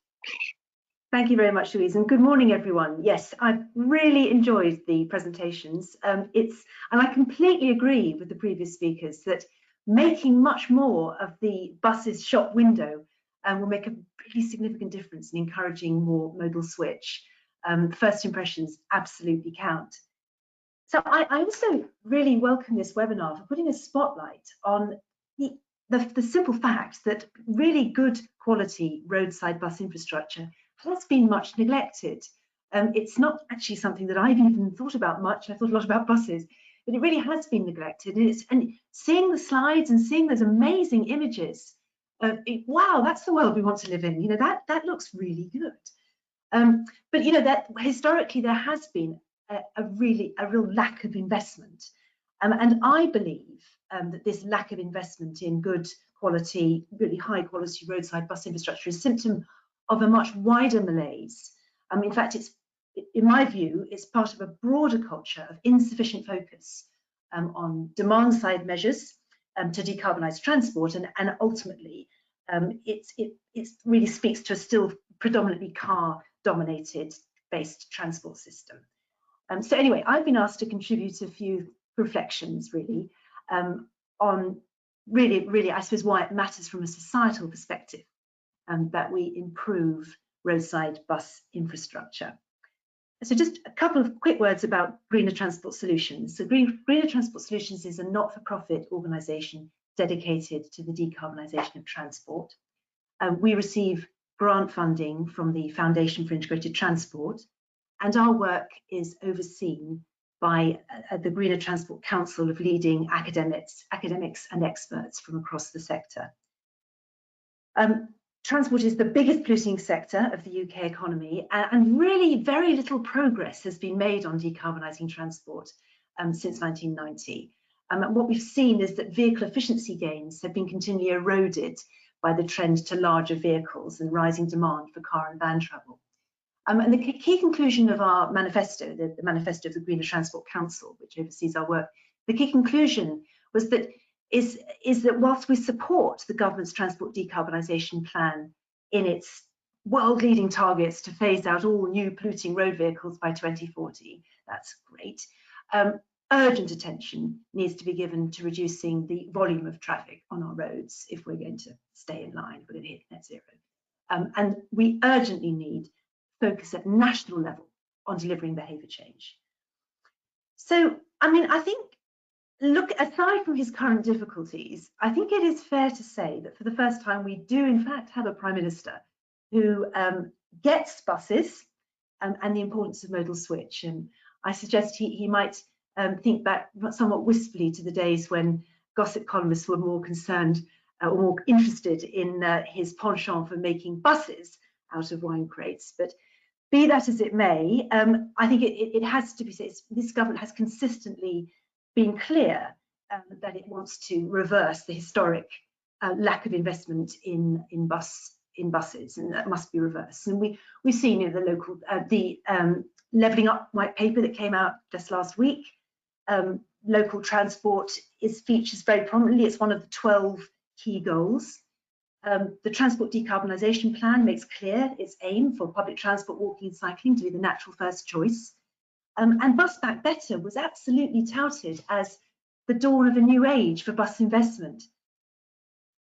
Thank you very much, Louise, and good morning, everyone. Yes, I've really enjoyed the presentations. And I completely agree with the previous speakers that making much more of the bus's shop window will make a really significant difference in encouraging more modal switch. First impressions absolutely count. So I also really welcome this webinar for putting a spotlight on the simple fact that really good quality roadside bus infrastructure has been much neglected. It's not actually something that I've even thought about much. I thought a lot about buses, but it really has been neglected. And seeing the slides and seeing those amazing images, wow, that's the world we want to live in. You know, that looks really good. But you know, that historically there has been a real lack of investment. And I believe that this lack of investment in good quality, really high quality roadside bus infrastructure is a symptom of a much wider malaise. In fact, in my view, it's part of a broader culture of insufficient focus on demand side measures to decarbonise transport, and ultimately it really speaks to a still predominantly car dominated based transport system. So anyway, I've been asked to contribute a few reflections really on really I suppose why it matters from a societal perspective that we improve roadside bus infrastructure. So just a couple of quick words about Greener Transport Solutions. So Greener Transport Solutions is a not-for-profit organisation dedicated to the decarbonisation of transport. We receive grant funding from the Foundation for Integrated Transport, and our work is overseen by the Greener Transport Council of leading academics and experts from across the sector. Transport is the biggest polluting sector of the UK economy, and really very little progress has been made on decarbonising transport since 1990. And what we've seen is that vehicle efficiency gains have been continually eroded by the trend to larger vehicles and rising demand for car and van travel. And the key conclusion of our manifesto, the manifesto of the Greener Transport Council, which oversees our work, the key conclusion was that is that whilst we support the government's transport decarbonisation plan in its world-leading targets to phase out all new polluting road vehicles by 2040, that's great. Urgent attention needs to be given to reducing the volume of traffic on our roads if we're going to stay in line, if we're going to hit net zero. And we urgently need focus at national level on delivering behaviour change. So, I mean, I think, look, aside from his current difficulties, I think it is fair to say that for the first time we do in fact have a Prime Minister who gets buses and the importance of modal switch. And I suggest he might think back somewhat wistfully to the days when gossip columnists were more concerned or more interested in his penchant for making buses out of wine crates. But be that as it may, I think it has to be said, this government has consistently been clear that it wants to reverse the historic lack of investment in buses, and that must be reversed. And we've seen the local levelling up white paper that came out just last week. Local transport features very prominently. It's one of the 12 key goals. The Transport Decarbonisation Plan makes clear its aim for public transport, walking and cycling to be the natural first choice. And Bus Back Better was absolutely touted as the dawn of a new age for bus investment.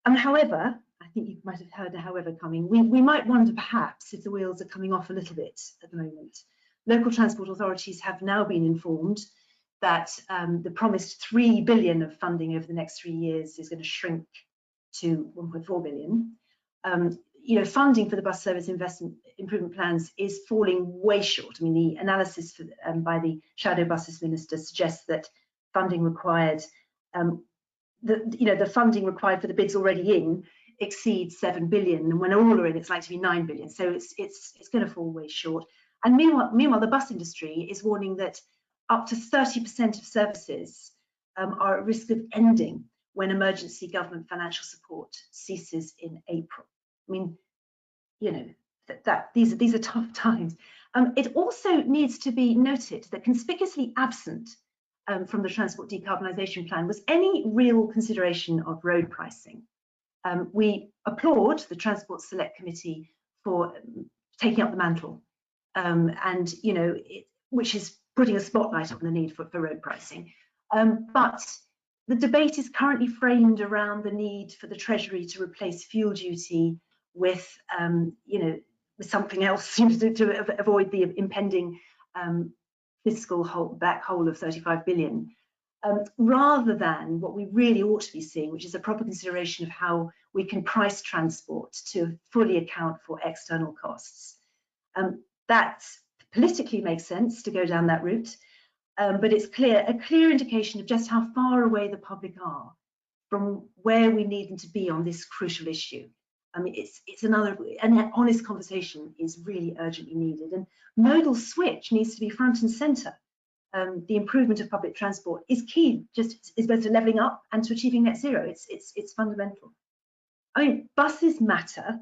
However, I think you might have heard a however coming, we might wonder perhaps if the wheels are coming off a little bit at the moment. Local transport authorities have now been informed that the promised £3 billion of funding over the next 3 years is going to shrink to 1.4 billion. You know, funding for the bus service investment improvement plans is falling way short. I mean, the analysis by the Shadow Buses Minister suggests that funding required, the funding required for the bids already in exceed 7 billion, and when all are in, it's likely to be 9 billion. So it's going to fall way short. And meanwhile, the bus industry is warning that up to 30% of services are at risk of ending when emergency government financial support ceases in April. I mean, you know, these are tough times. It also needs to be noted that conspicuously absent from the Transport Decarbonisation Plan was any real consideration of road pricing. We applaud the Transport Select Committee for taking up the mantle, and you know, which is putting a spotlight on the need for road pricing. But the debate is currently framed around the need for the Treasury to replace fuel duty with, you know, with something else to avoid the impending fiscal black hole of 35 billion. Rather than what we really ought to be seeing, which is a proper consideration of how we can price transport to fully account for external costs. That politically makes sense to go down that route, but it's a clear indication of just how far away the public are from where we need them to be on this crucial issue. I mean, an honest conversation is really urgently needed, and modal switch needs to be front and centre. The improvement of public transport is key, is both to levelling up and to achieving net zero. It's fundamental. I mean, buses matter.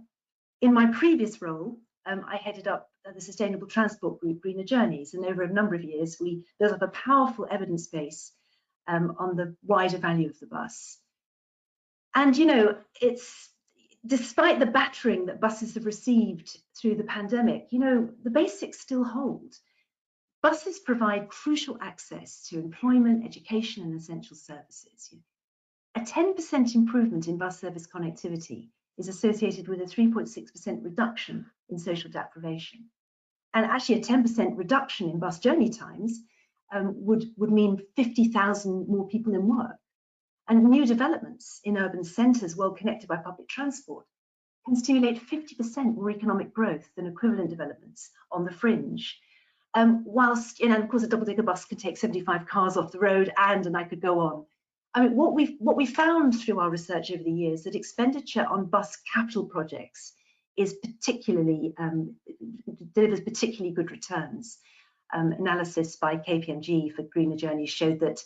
In my previous role, I headed up the sustainable transport group, Greener Journeys, and over a number of years, we built up a powerful evidence base on the wider value of the bus. And, you know, despite the battering that buses have received through the pandemic, you know, the basics still hold. Buses provide crucial access to employment, education, and essential services. A 10% improvement in bus service connectivity is associated with a 3.6% reduction in social deprivation. And actually a 10% reduction in bus journey times would mean 50,000 more people in work. And new developments in urban centres well connected by public transport can stimulate 50% more economic growth than equivalent developments on the fringe. Whilst, you know, of course, a double-decker bus can take 75 cars off the road, and I could go on. I mean, what we found through our research over the years that expenditure on bus capital projects is delivers particularly good returns. Analysis by KPMG for Greener Journeys showed that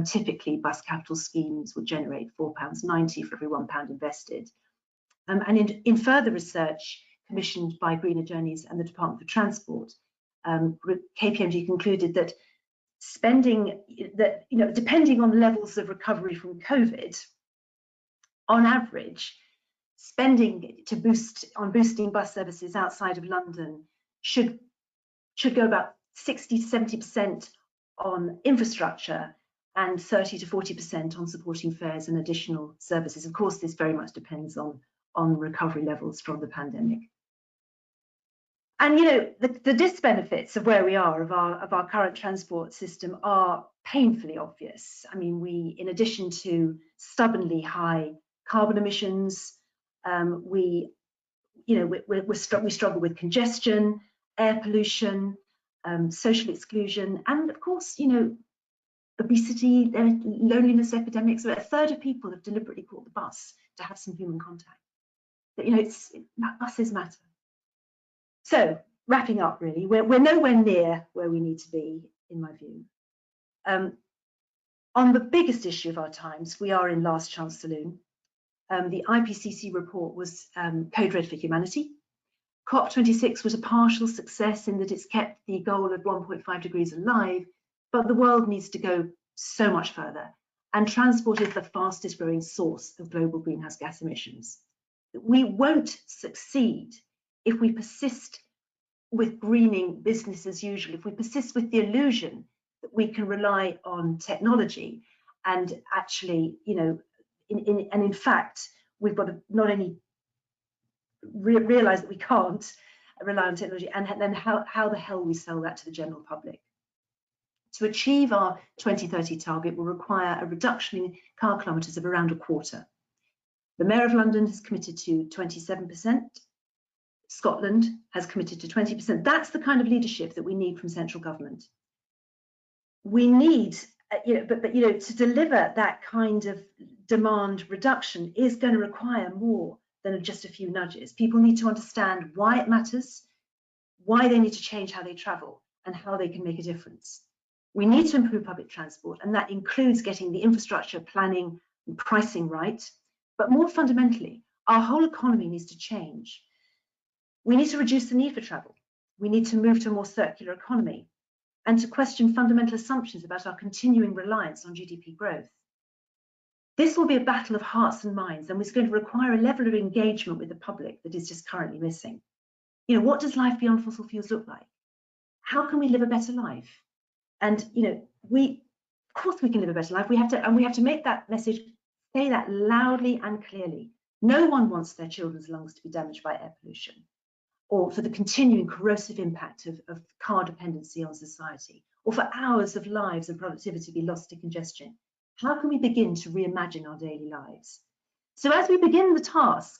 typically bus capital schemes would generate £4.90 for every £1 invested. And in further research commissioned by Greener Journeys and the Department for Transport, KPMG concluded that spending that, you know, depending on levels of recovery from COVID, on average, spending boosting bus services outside of London should go about 60 to 70% on infrastructure and 30 to 40% on supporting fares and additional services. Of course, this very much depends on recovery levels from the pandemic. And, you know, the disbenefits of where we are, of our current transport system, are painfully obvious. I mean, in addition to stubbornly high carbon emissions, we struggle with congestion, air pollution, social exclusion, and of course, you know, obesity, loneliness epidemics. So a third of people have deliberately caught the bus to have some human contact. But, you know, buses matter. So, wrapping up, really, we're nowhere near where we need to be, in my view. On the biggest issue of our times, we are in last chance saloon. The IPCC report was code red for humanity. COP26 was a partial success in that it's kept the goal of 1.5 degrees alive, but the world needs to go so much further. And transport is the fastest growing source of global greenhouse gas emissions. We won't succeed if we persist with greening business as usual, if we persist with the illusion that we can rely on technology, and actually, you know, in fact, we've got to not only realize that we can't rely on technology, and then how the hell we sell that to the general public. To achieve our 2030 target will require a reduction in car kilometres of around a quarter. The Mayor of London has committed to 27%. Scotland has committed to 20%. That's the kind of leadership that we need from central government. We need, you know, but you know, to deliver that kind of demand reduction is going to require more than just a few nudges. People need to understand why it matters, why they need to change how they travel, and how they can make a difference. We need to improve public transport, and that includes getting the infrastructure planning and pricing right. But more fundamentally, our whole economy needs to change. We need to reduce the need for travel. We need to move to a more circular economy and to question fundamental assumptions about our continuing reliance on GDP growth. This will be a battle of hearts and minds, and it's going to require a level of engagement with the public that is just currently missing. You know, what does life beyond fossil fuels look like? How can we live a better life? And you know, of course we can live a better life. We have to make that message, say that loudly and clearly. No one wants their children's lungs to be damaged by air pollution, or for the continuing corrosive impact of car dependency on society, or for hours of lives and productivity to be lost to congestion. How can we begin to reimagine our daily lives? So as we begin the task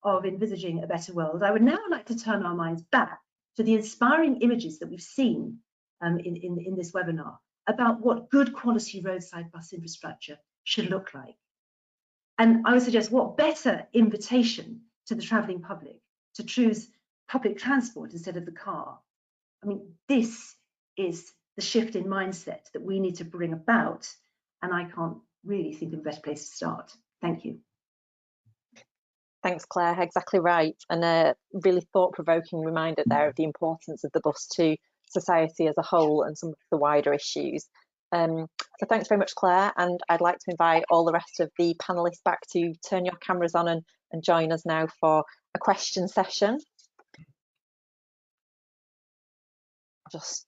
of envisaging a better world, I would now like to turn our minds back to the inspiring images that we've seen in this webinar about what good quality roadside bus infrastructure should look like. And I would suggest, what better invitation to the travelling public to choose public transport instead of the car. I mean, this is the shift in mindset that we need to bring about, and I can't really think of a better place to start. Thank you. Thanks, Claire. Exactly right. And a really thought-provoking reminder there of the importance of the bus to society as a whole and some of the wider issues. So thanks very much, Claire. And I'd like to invite all the rest of the panellists back to turn your cameras on and join us now for a question session. Just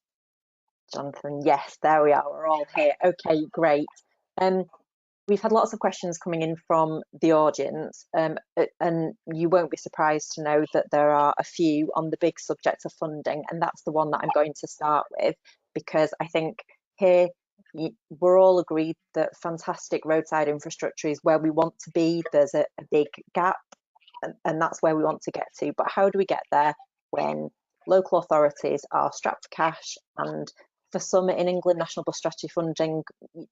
Jonathan, yes, there we are. We're all here. Okay, great. We've had lots of questions coming in from the audience, and you won't be surprised to know that there are a few on the big subject of funding, and that's the one that I'm going to start with, because I think here we're all agreed that fantastic roadside infrastructure is where we want to be. There's a big gap, and that's where we want to get to. But how do we get there when local authorities are strapped for cash? And for some in England, National Bus Strategy funding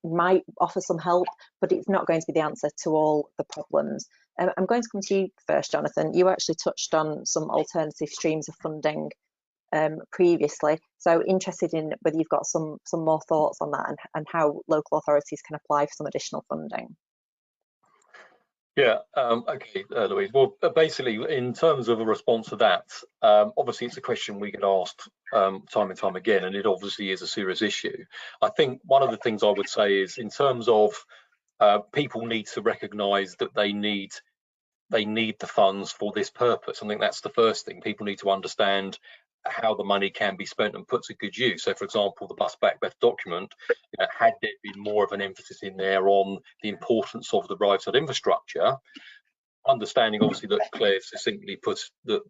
might offer some help, but it's not going to be the answer to all the problems. I'm going to come to you first, Jonathan. You actually touched on some alternative streams of funding previously, so interested in whether you've got some more thoughts on that and how local authorities can apply for some additional funding. Yeah, okay, Louise. Well, basically, in terms of a response to that, obviously it's a question we get asked time and time again, and it obviously is a serious issue. I think one of the things I would say is, in terms of people need to recognise that they need the funds for this purpose. I think that's the first thing. People need to understand how the money can be spent and put to good use. So, for example, the Bus Back Better document, had there been more of an emphasis in there on the importance of the roadside infrastructure, understanding obviously that Claire succinctly puts that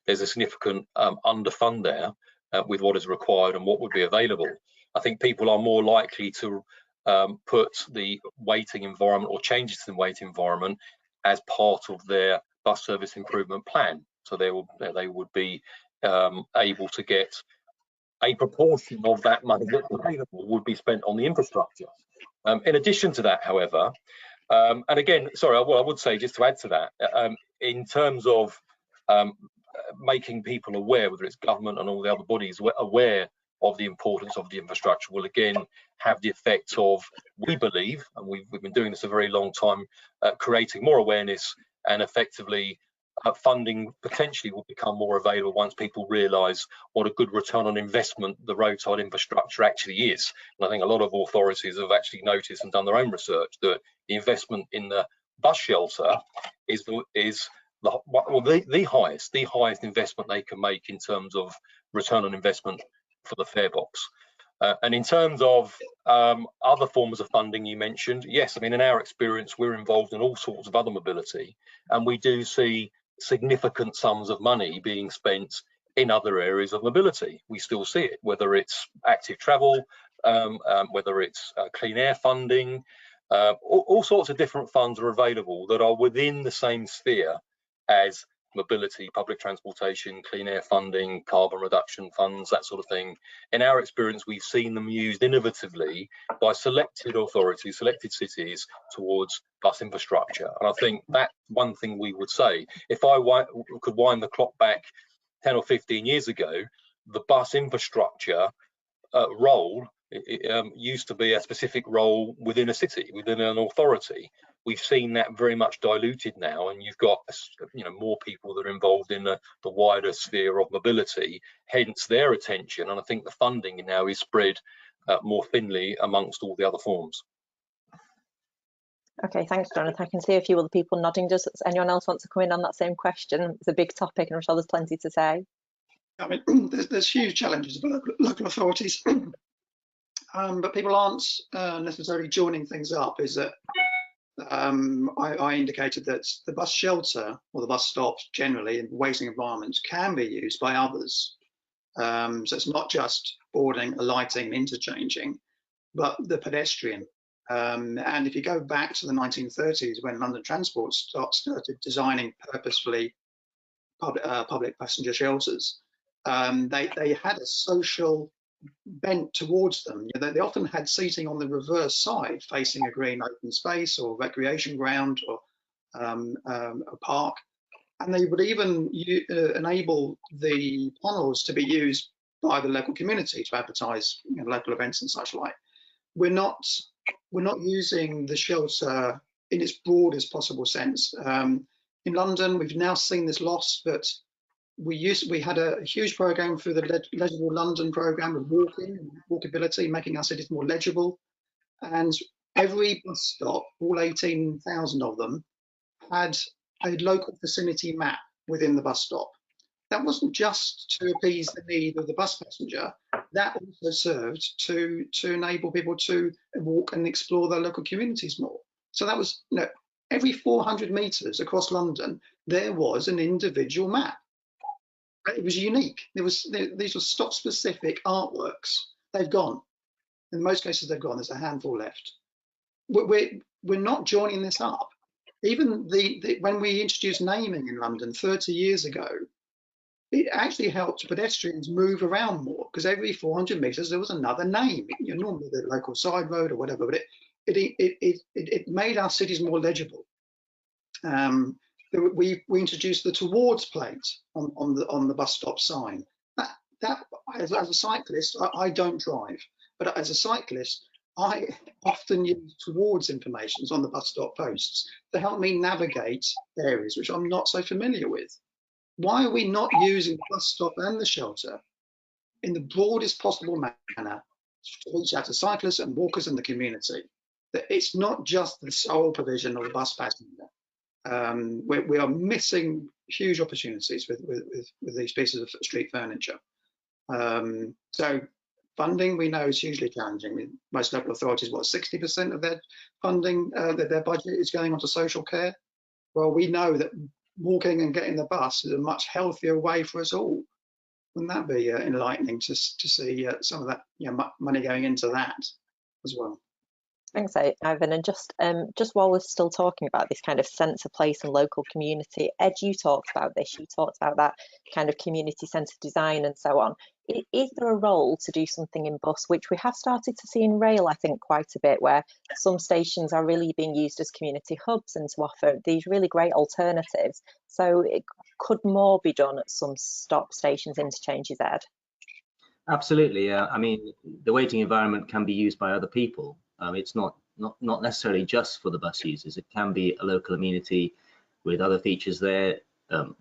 there's a significant underfund there with what is required and what would be available. I think people are more likely to put the waiting environment or changes to the waiting environment as part of their bus service improvement plan. So they would be able to get a proportion of that money that's available would be spent on the infrastructure. In addition to that, however, and again, sorry, what I would say, just to add to that, in terms of making people aware, whether it's government and all the other bodies aware of the importance of the infrastructure, will again have the effect of, we believe, and we've been doing this a very long time, creating more awareness, and effectively funding potentially will become more available once people realise what a good return on investment the roadside infrastructure actually is. And I think a lot of authorities have actually noticed and done their own research that the investment in the bus shelter is the highest investment they can make in terms of return on investment for the fare box. And in terms of other forms of funding you mentioned, yes, I mean, in our experience, we're involved in all sorts of other mobility, and we do see significant sums of money being spent in other areas of mobility. We still see it, whether it's active travel, whether it's clean air funding, all sorts of different funds are available that are within the same sphere as mobility, public transportation, clean air funding, carbon reduction funds, that sort of thing. In our experience, we've seen them used innovatively by selected authorities, selected cities towards bus infrastructure. And I think that's one thing we would say. If I could wind the clock back 10 or 15 years ago, the bus infrastructure role used to be a specific role within a city, within an authority. We've seen that very much diluted now, and you've got more people that are involved in the wider sphere of mobility, hence their attention. And I think the funding now is spread more thinly amongst all the other forms. Okay, thanks, Jonathan. I can see a few other people nodding. Does anyone else want to come in on that same question? It's a big topic, and I'm sure there's plenty to say. I mean, there's huge challenges for local authorities, but people aren't necessarily joining things up. Is that I indicated that the bus shelter or the bus stops generally in waiting environments can be used by others. So it's not just boarding, alighting, interchanging, but the pedestrian. And if you go back to the 1930s, when London Transport started designing purposefully public passenger shelters, they had a social bent towards them. They often had seating on the reverse side, facing a green open space or recreation ground or a park, and they would even enable the panels to be used by the local community to advertise local events and such like. We're not using the shelter in its broadest possible sense. In London, we've now seen this loss, but we had a huge program through the Legible London program of walkability, making our cities more legible. And every bus stop, all 18,000 of them, had a local vicinity map within the bus stop. That wasn't just to appease the need of the bus passenger, that also served to enable people to walk and explore their local communities more. So that was, every 400 metres across London, there was an individual map. It was unique. These were stop-specific artworks. They've gone. In most cases, they've gone. There's a handful left. We're not joining this up. Even when we introduced naming in London 30 years ago, it actually helped pedestrians move around more, because every 400 metres there was another name. Normally the local side road or whatever, but it made our cities more legible. We introduced the towards plate on the bus stop sign. That as a cyclist, I don't drive, but as a cyclist, I often use towards informations on the bus stop posts to help me navigate areas which I'm not so familiar with. Why are we not using the bus stop and the shelter in the broadest possible manner to reach out to cyclists and walkers in the community? That it's not just the sole provision of the bus passenger. We are missing huge opportunities with these pieces of street furniture. So funding, we know, is hugely challenging. Most local authorities, 60% of their funding, their budget is going on to social care. Well, we know that walking and getting the bus is a much healthier way for us all. Wouldn't that be enlightening to see some of that money going into that as well? Thanks, Ivan. And just while we're still talking about this kind of sense of place and local community, Ed, you talked about this. You talked about that kind of community-centred design and so on. Is there a role to do something in bus, which we have started to see in rail, I think, quite a bit, where some stations are really being used as community hubs and to offer these really great alternatives? So could more be done at some stop stations, interchanges, Ed? Absolutely. I mean, the waiting environment can be used by other people. It's not necessarily just for the bus users. It can be a local amenity with other features there,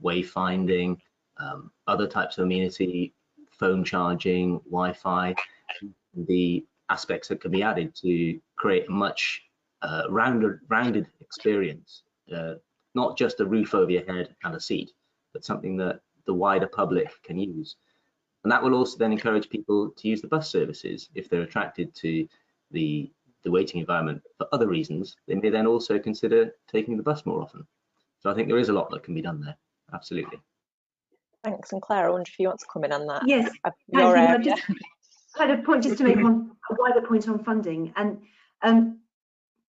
wayfinding, other types of amenity, phone charging, Wi-Fi, the aspects that can be added to create a much rounded experience, not just a roof over your head and a seat, but something that the wider public can use. And that will also then encourage people to use the bus services. If they're attracted to the waiting environment for other reasons, they may then also consider taking the bus more often. So I think there is a lot that can be done there. Absolutely. Thanks. And Claire, I wonder if you want to come in on that. Yes, I've just had a point just to make on a wider point on funding. And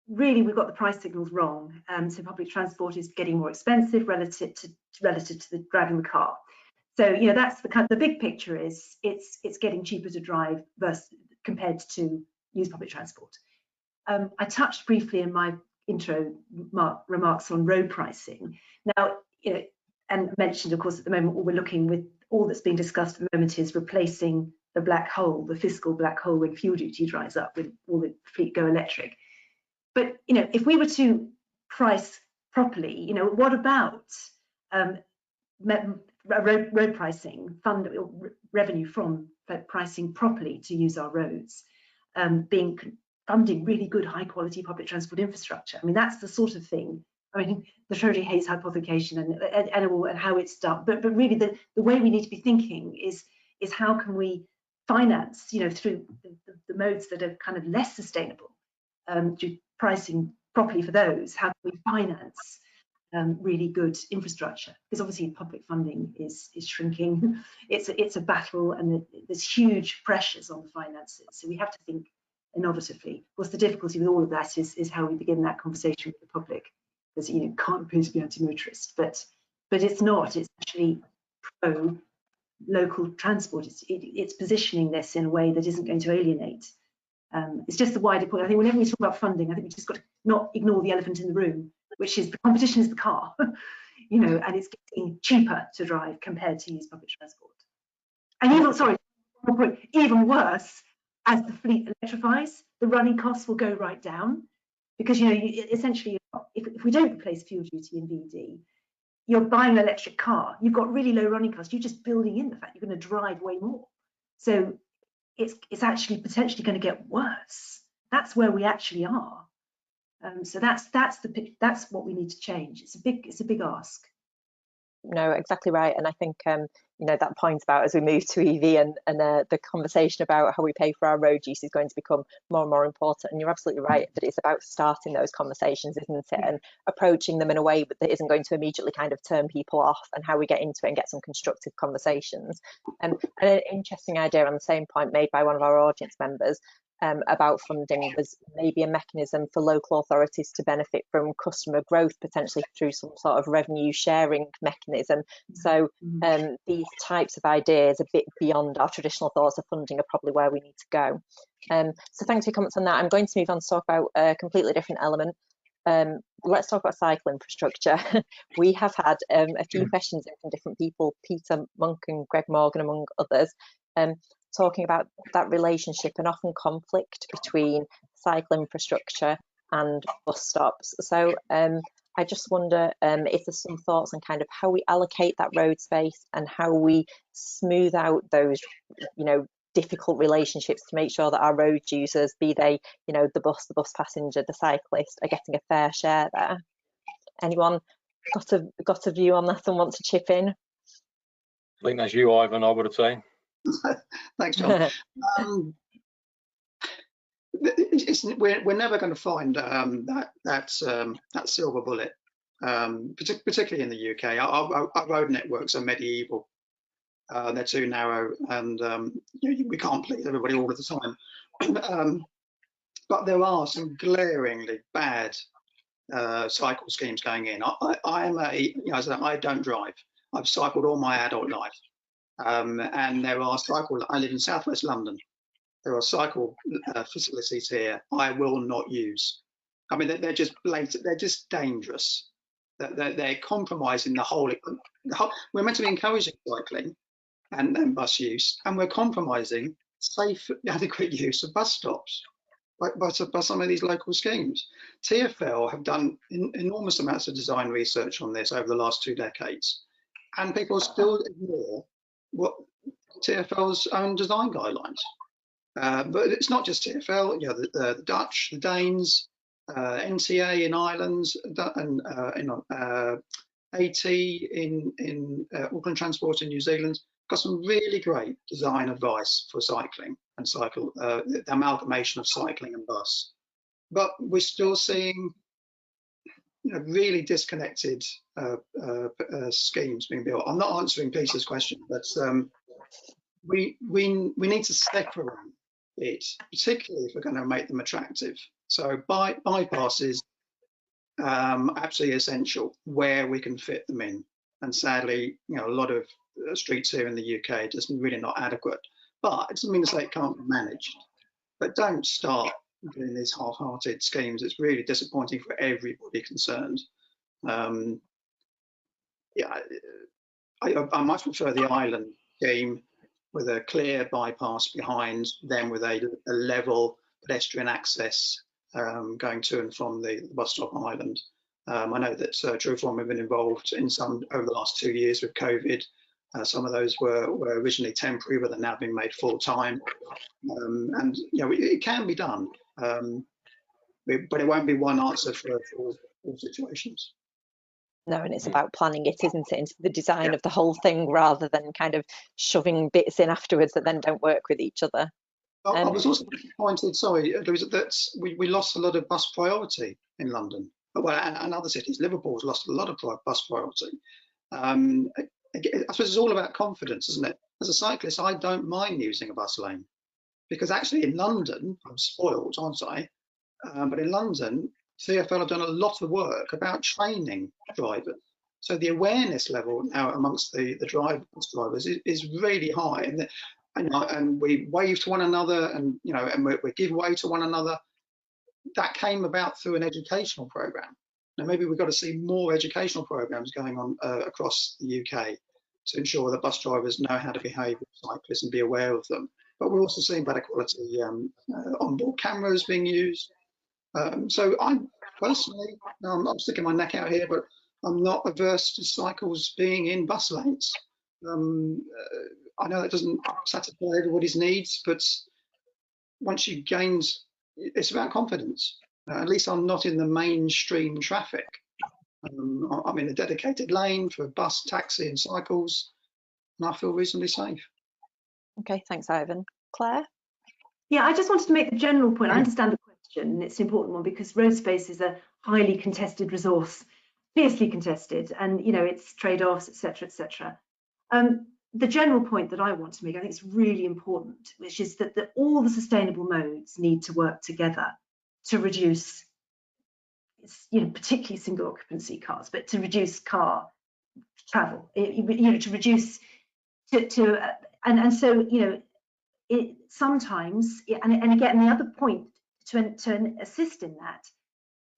really we've got the price signals wrong. So public transport is getting more expensive relative to the driving the car. So that's the big picture is it's getting cheaper to drive versus compared to use public transport. I touched briefly in my intro remarks on road pricing. Now, and mentioned, of course, at the moment, what we're looking with, all that's being discussed at the moment is replacing the black hole, the fiscal black hole when fuel duty dries up, with all the fleet go electric. But, if we were to price properly, what about road pricing, revenue from pricing properly to use our roads, funding really good high quality public transport infrastructure? I mean, that's the sort of thing. I mean, the Schrödinger-Hayes hypothecation and how it's done, but really the way we need to be thinking is how can we finance, through the modes that are kind of less sustainable, through pricing properly for those. How can we finance really good infrastructure? Because obviously public funding is shrinking. It's a battle, and there's huge pressures on the finances. So we have to think innovatively. Of course, the difficulty with all of that is how we begin that conversation with the public, because can't appear to be anti-motorist, but it's not. It's actually pro local transport. It's positioning this in a way that isn't going to alienate. It's just the wider point. I think whenever we talk about funding, I think we just got to not ignore the elephant in the room, which is the competition is the car, and it's getting cheaper to drive compared to use public transport. And even worse, as the fleet electrifies, the running costs will go right down, because essentially, if we don't replace fuel duty in VD, you're buying an electric car, you've got really low running costs. You're just building in the fact you're going to drive way more. So it's actually potentially going to get worse. That's where we actually are. So that's what we need to change. It's a big ask. No, exactly right. And I think that point about as we move to EV and the conversation about how we pay for our road use is going to become more and more important. And you're absolutely right that it's about starting those conversations, isn't it? And approaching them in a way that isn't going to immediately kind of turn people off, and how we get into it and get some constructive conversations. And an interesting idea on the same point made by one of our audience members about funding was maybe a mechanism for local authorities to benefit from customer growth, potentially through some sort of revenue sharing mechanism. So these types of ideas, a bit beyond our traditional thoughts of funding, are probably where we need to go. So thanks for your comments on that. I'm going to move on to talk about a completely different element. Let's talk about cycle infrastructure. We have had a few questions from different people, Peter Monk and Greg Morgan among others, talking about that relationship and often conflict between cycle infrastructure and bus stops. So I just wonder if there's some thoughts on kind of how we allocate that road space and how we smooth out those, difficult relationships to make sure that our road users, be they, the bus passenger, the cyclist, are getting a fair share there. Anyone got a view on that and want to chip in? I think that's you, Ivan, I would have said. Thanks, John. We're never going to find that silver bullet, particularly in the UK. Our road networks are medieval. They're too narrow, and we can't please everybody all of the time. But there are some glaringly bad cycle schemes going in. I don't drive. I've cycled all my adult life. And there are I live in southwest London. There are cycle facilities here I will not use. I mean, they're just blatant, they're just dangerous. They're compromising the whole. We're meant to be encouraging cycling and bus use, and we're compromising safe, adequate use of bus stops by some of these local schemes. TfL have done enormous amounts of design research on this over the last 2 decades, and people still ignore what TfL's own design guidelines. But it's not just TfL, the Dutch, the Danes, NTA in Ireland, and AT in Auckland Transport in New Zealand got some really great design advice for cycling and the amalgamation of cycling and bus. But we're still seeing really disconnected schemes being built. I'm not answering Peter's question, but we need to separate it, particularly if we're going to make them attractive. So bypasses absolutely essential where we can fit them in. And sadly, you know, a lot of streets here in the UK are just really not adequate. But it doesn't mean to say it can't be managed. But don't start doing these half-hearted schemes. It's really disappointing for everybody concerned. Yeah, I much prefer the island scheme with a clear bypass behind, then with a level pedestrian access going to and from the bus stop island. I know that Trueform have been involved in some over the last 2 years with COVID. Some of those were originally temporary, but they're now being made full time. And you know, it can be done, but it won't be one answer for all situations. No, and it's about planning it, isn't it, into the design of the whole thing rather than kind of shoving bits in afterwards that then don't work with each other. I was also disappointed, sorry, Louise, that we lost a lot of bus priority in London, well, and other cities. Liverpool's lost a lot of bus priority. I suppose it's all about confidence, isn't it? As a cyclist, I don't mind using a bus lane because actually in London, I'm spoiled, aren't I? But in London, TfL have done a lot of work about training drivers. So the awareness level now amongst the bus drivers is really high, and we wave to one another, and you know, and we give way to one another. That came about through an educational program. Now maybe we've got to see more educational programs going on across the UK to ensure that bus drivers know how to behave with cyclists and be aware of them. But we're also seeing better quality onboard cameras being used. So I'm personally, I'm sticking my neck out here, but I'm not averse to cycles being in bus lanes. I know that doesn't satisfy everybody's needs, but once you gained, it's about confidence. At least I'm not in the mainstream traffic. I'm in a dedicated lane for bus, taxi and cycles, and I feel reasonably safe. Okay, thanks, Ivan. Claire? Yeah, I just wanted to make the general point. I understand the question, and it's an important one because road space is a highly contested resource, fiercely contested, and you know, it's trade-offs, etc., etc. The general point that I want to make, I think it's really important, which is that all the sustainable modes need to work together to reduce, you know, particularly single occupancy cars, but to reduce car travel, you know, to reduce and so, you know, it sometimes, and again, the other point to assist in that,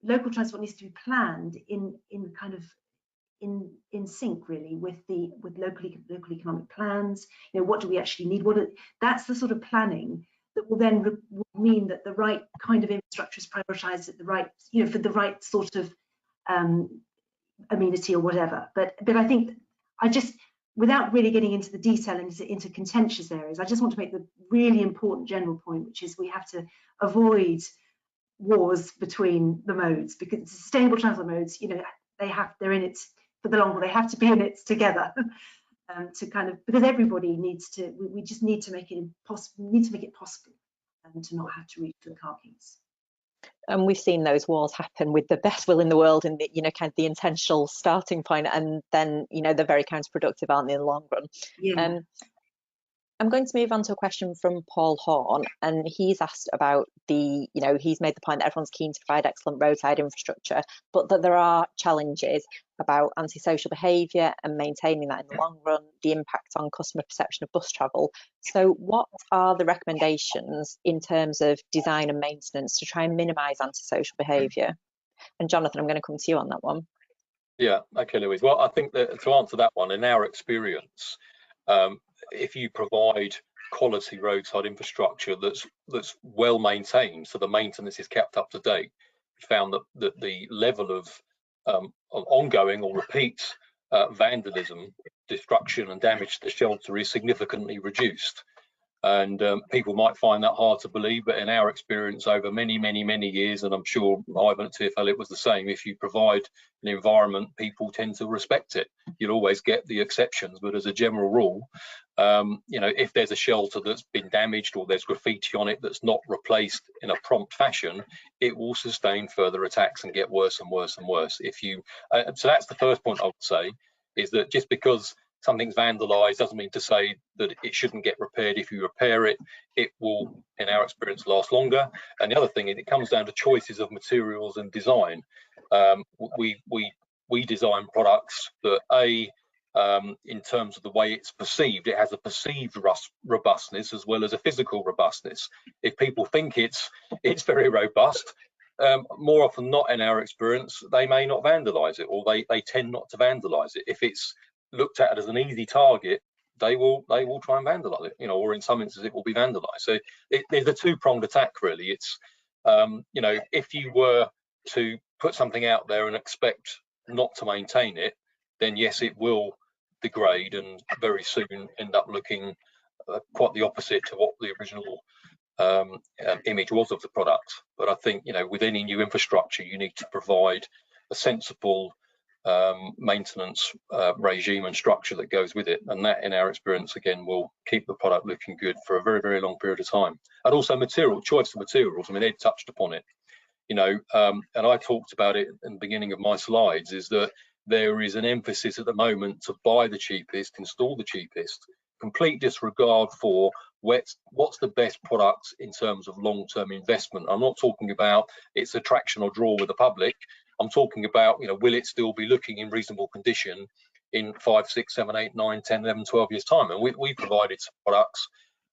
local transport needs to be planned in kind of in sync really with local economic plans. You know, what do we actually need? That's the sort of planning that will then will mean that the right kind of infrastructure is prioritised at the right, you know, for the right sort of amenity or whatever. But I think without really getting into the detail and into contentious areas, I just want to make the really important general point, which is we have to avoid wars between the modes, because the sustainable transport modes, you know, they're in it for the long haul. They have to be in it together to kind of, because everybody needs to. We just need to make it possible. To not have to reach for the car keys. And we've seen those wars happen with the best will in the world and the, you know, kind of the intentional starting point, and then, you know, they're very counterproductive, aren't they, in the long run? Yeah. I'm going to move on to a question from Paul Horn, and he's asked about you know, he's made the point that everyone's keen to provide excellent roadside infrastructure, but that there are challenges about antisocial behaviour and maintaining that in the long run, the impact on customer perception of bus travel. So what are the recommendations in terms of design and maintenance to try and minimise antisocial behaviour? And Jonathan, I'm going to come to you on that one. Yeah, okay, Louise. Well, I think that to answer that one, in our experience, if you provide quality roadside infrastructure that's well maintained, so the maintenance is kept up to date, we found that the level of ongoing or repeat vandalism, destruction and damage to the shelter is significantly reduced. And people might find that hard to believe, but in our experience over many years, and I'm sure Ivan at TfL it was the same, if you provide an environment, people tend to respect it. You'll always get the exceptions, but as a general rule, you know, if there's a shelter that's been damaged or there's graffiti on it that's not replaced in a prompt fashion, it will sustain further attacks and get worse and worse and worse. So that's the first point I would say, is that just because something's vandalised doesn't mean to say that it shouldn't get repaired. If you repair it, it will, in our experience, last longer. And the other thing is, it comes down to choices of materials and design. We design products that in terms of the way it's perceived, it has a perceived robustness as well as a physical robustness. If people think it's very robust, more often than not, in our experience, they may not vandalise it, or they tend not to vandalise it. If it's looked at as an easy target, they will try and vandalise it, or in some instances it will be vandalised. So there's a two-pronged attack, really. It's if you were to put something out there and expect not to maintain it, then yes, it will degrade and very soon end up looking quite the opposite to what the original image was of the product. But I think, with any new infrastructure, you need to provide a sensible maintenance regime and structure that goes with it, and that, in our experience, again, will keep the product looking good for a very, very long period of time. And also choice of materials. I mean, Ed touched upon it, and I talked about it in the beginning of my slides, is that there is an emphasis at the moment to buy the cheapest, install the cheapest, complete disregard for what's the best product in terms of long-term investment. I'm not talking about its attraction or draw with the public. I'm talking about, will it still be looking in reasonable condition in 5, 6, 7, 8, 9, 10, 11, 12 years time? And we provided some products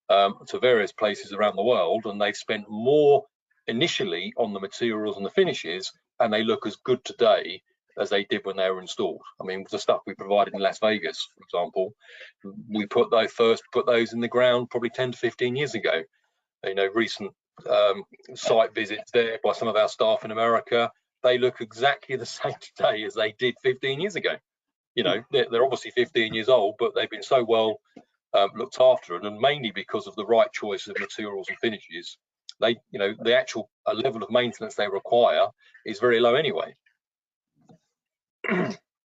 to various places around the world, and they've spent more initially on the materials and the finishes, and they look as good today as they did when they were installed. I mean, the stuff we provided in Las Vegas, for example, we put those in the ground probably 10 to 15 years ago. Recent site visits there by some of our staff in America, they look exactly the same today as they did 15 years ago. They're obviously 15 years old, but they've been so well looked after, and mainly because of the right choice of materials and finishes. The actual level of maintenance they require is very low anyway.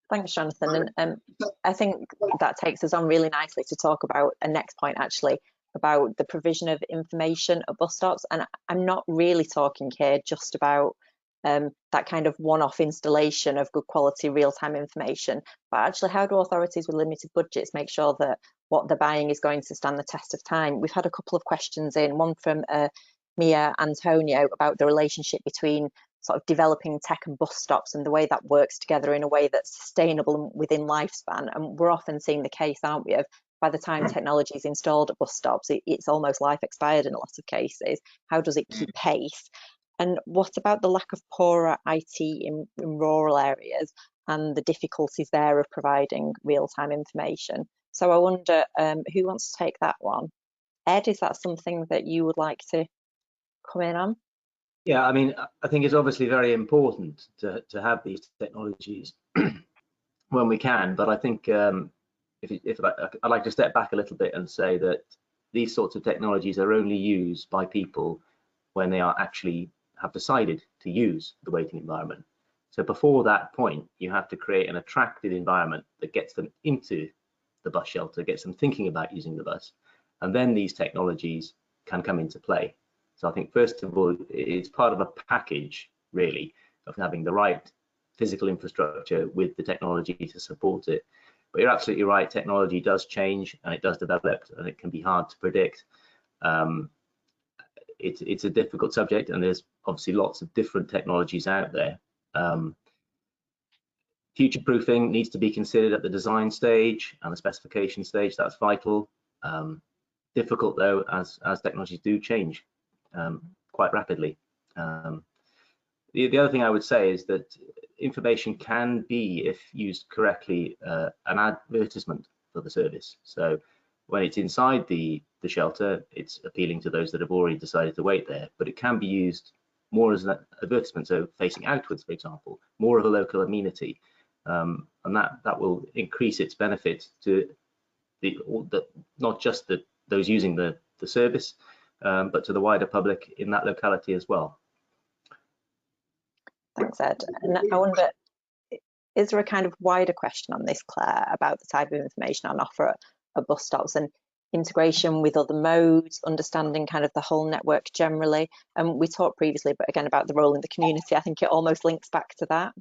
Thanks, Jonathan. And I think that takes us on really nicely to talk about a next point, actually, about the provision of information at bus stops. And I'm not really talking here just about that kind of one-off installation of good quality real-time information, but actually, how do authorities with limited budgets make sure that what they're buying is going to stand the test of time? We've had a couple of questions in, one from Mia Antonio about the relationship between sort of developing tech and bus stops and the way that works together in a way that's sustainable and within lifespan. And we're often seeing the case, aren't we, of by the time technology is installed at bus stops, it's almost life expired in a lot of cases. How does it keep pace? And what about the lack of poorer IT in rural areas and the difficulties there of providing real-time information? So I wonder who wants to take that one? Ed, is that something that you would like to come in on? Yeah, I mean, I think it's obviously very important to have these technologies when we can, but I think I'd like to step back a little bit and say that these sorts of technologies are only used by people when they are actually have decided to use the waiting environment. So before that point, you have to create an attractive environment that gets them into the bus shelter, gets them thinking about using the bus, and then these technologies can come into play. So I think, first of all, it's part of a package, really, of having the right physical infrastructure with the technology to support it. But you're absolutely right, technology does change and it does develop, and it can be hard to predict. It's a difficult subject, and there's obviously lots of different technologies out there. Future-proofing needs to be considered at the design stage and the specification stage. That's vital. Difficult, though, as technologies do change quite rapidly. The other thing I would say is that information can be, if used correctly, an advertisement for the service. So when it's inside the shelter, it's appealing to those that have already decided to wait there, but it can be used more as an advertisement, so facing outwards, for example, more of a local amenity, and that will increase its benefit to not just those using the service, but to the wider public in that locality as well. Thanks, Ed. And I wonder, is there a kind of wider question on this, Claire, about the type of information on offer at bus stops and integration with other modes, understanding kind of the whole network generally? We talked previously, but again, about the role in the community. I think it almost links back to that.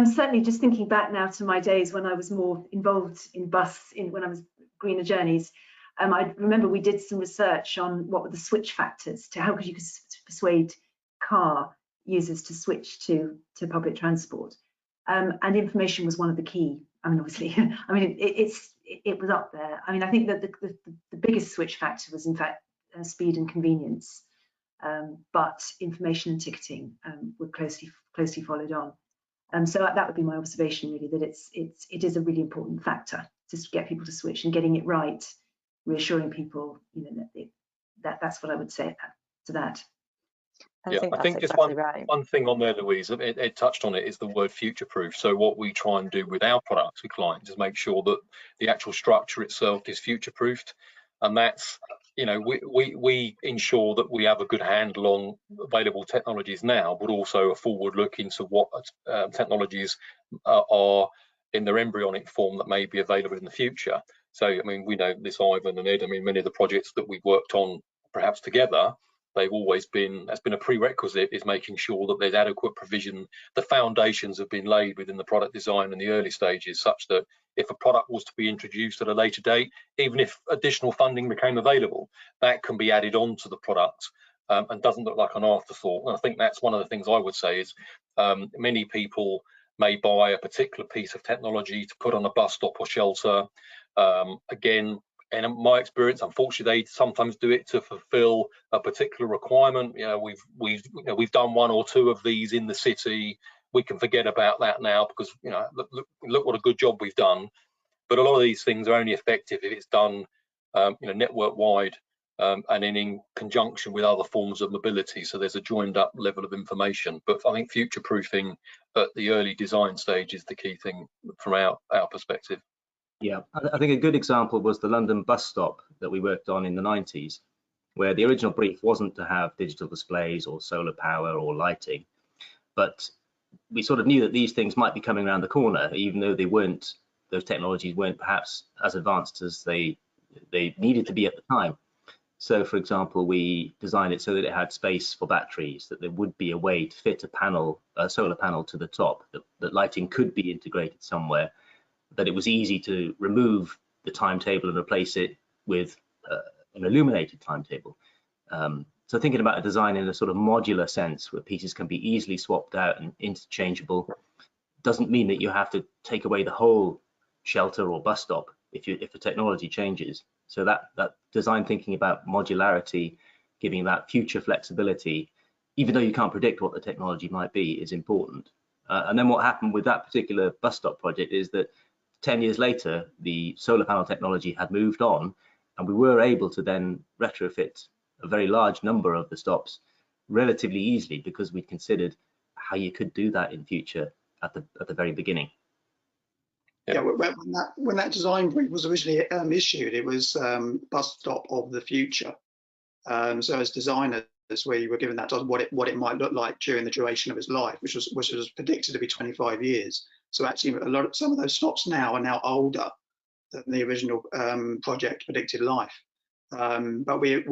Certainly, just thinking back now to my days when I was more involved in when I was greener journeys, I remember we did some research on what were the switch factors to how you could persuade car users to switch to public transport, and information was one of the key. I mean, obviously, I mean it was up there. I mean, I think that the biggest switch factor was in fact speed and convenience, but information and ticketing were closely followed on. So that would be my observation, really, that it is a really important factor to get people to switch, and getting it right, reassuring people, you know, that's what I would say to that. I think that's exactly right. One thing on there, Louise, it touched on it, is the word future-proof. So what we try and do with our products with clients is make sure that the actual structure itself is future-proofed, and that's, you know, we ensure that we have a good handle on available technologies now, but also a forward look into what technologies are in their embryonic form that may be available in the future. So, I mean, we know this, Ivan and Ed, I mean, many of the projects that we've worked on perhaps together, they've always been, that's been a prerequisite, is making sure that there's adequate provision. The foundations have been laid within the product design in the early stages, such that if a product was to be introduced at a later date, even if additional funding became available, that can be added on to the product and doesn't look like an afterthought. And I think that's one of the things I would say is many people may buy a particular piece of technology to put on a bus stop or shelter. Again, and in my experience, unfortunately, they sometimes do it to fulfill a particular requirement. You know, we've done one or two of these in the city. We can forget about that now because, you know, look what a good job we've done. But a lot of these things are only effective if it's done, you know, network wide and then in conjunction with other forms of mobility. So there's a joined up level of information. But I think future proofing at the early design stage is the key thing from our perspective. Yeah, I think a good example was the London bus stop that we worked on in the 90s, where the original brief wasn't to have digital displays or solar power or lighting, but we sort of knew that these things might be coming around the corner, even though they weren't, those technologies weren't perhaps as advanced as they needed to be at the time. So, for example, we designed it so that it had space for batteries, that there would be a way to fit a solar panel to the top, that lighting could be integrated somewhere, that it was easy to remove the timetable and replace it with an illuminated timetable. So thinking about a design in a sort of modular sense where pieces can be easily swapped out and interchangeable doesn't mean that you have to take away the whole shelter or bus stop if the technology changes. So that design thinking about modularity, giving that future flexibility, even though you can't predict what the technology might be, is important. And then what happened with that particular bus stop project is that 10 years later, the solar panel technology had moved on, and we were able to then retrofit a very large number of the stops relatively easily because we considered how you could do that in future at the very beginning. Yeah, when that design brief was originally issued, it was bus stop of the future. So as designers, we were given that what it might look like during the duration of its life, which was predicted to be 25 years. So actually, some of those stops now are now older than the original project predicted life. But we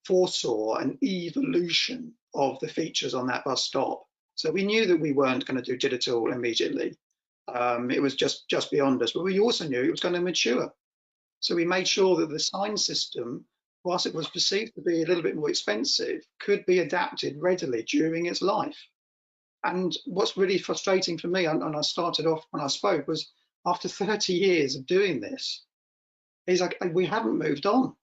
foresaw an evolution of the features on that bus stop. So we knew that we weren't going to do digital immediately. It was just beyond us, but we also knew it was going to mature. So we made sure that the sign system, whilst it was perceived to be a little bit more expensive, could be adapted readily during its life. And what's really frustrating for me, and I started off when I spoke, was after 30 years of doing this, is like we haven't moved on.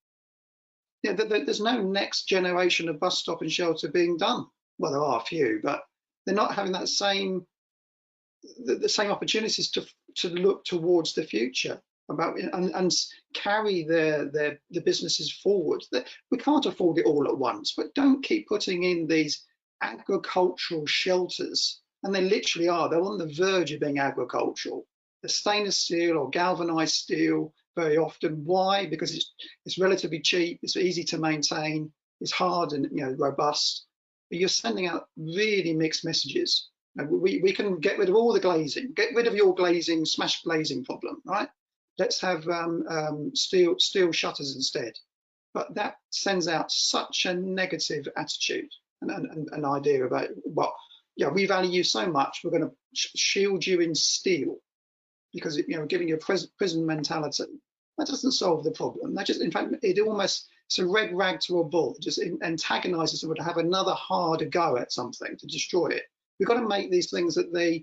Yeah, there's no next generation of bus stop and shelter being done. Well, there are a few, but they're not having that the same opportunities to look towards the future about and carry the businesses forward. We can't afford it all at once, but don't keep putting in these agricultural shelters, and they literally are. They're on the verge of being agricultural. The stainless steel or galvanized steel very often. Why? Because it's relatively cheap, it's easy to maintain, it's hard and robust. But you're sending out really mixed messages. We can get rid of all the glazing, get rid of your glazing, smash glazing problem, right? Let's have steel shutters instead. But that sends out such a negative attitude and an idea about, well, yeah, we value you so much, we're going to shield you in steel, because giving you a prison mentality, that doesn't solve the problem. That just, in fact, it's a red rag to a bull. Just antagonises someone to have another harder go at something, to destroy it. We've got to make these things that they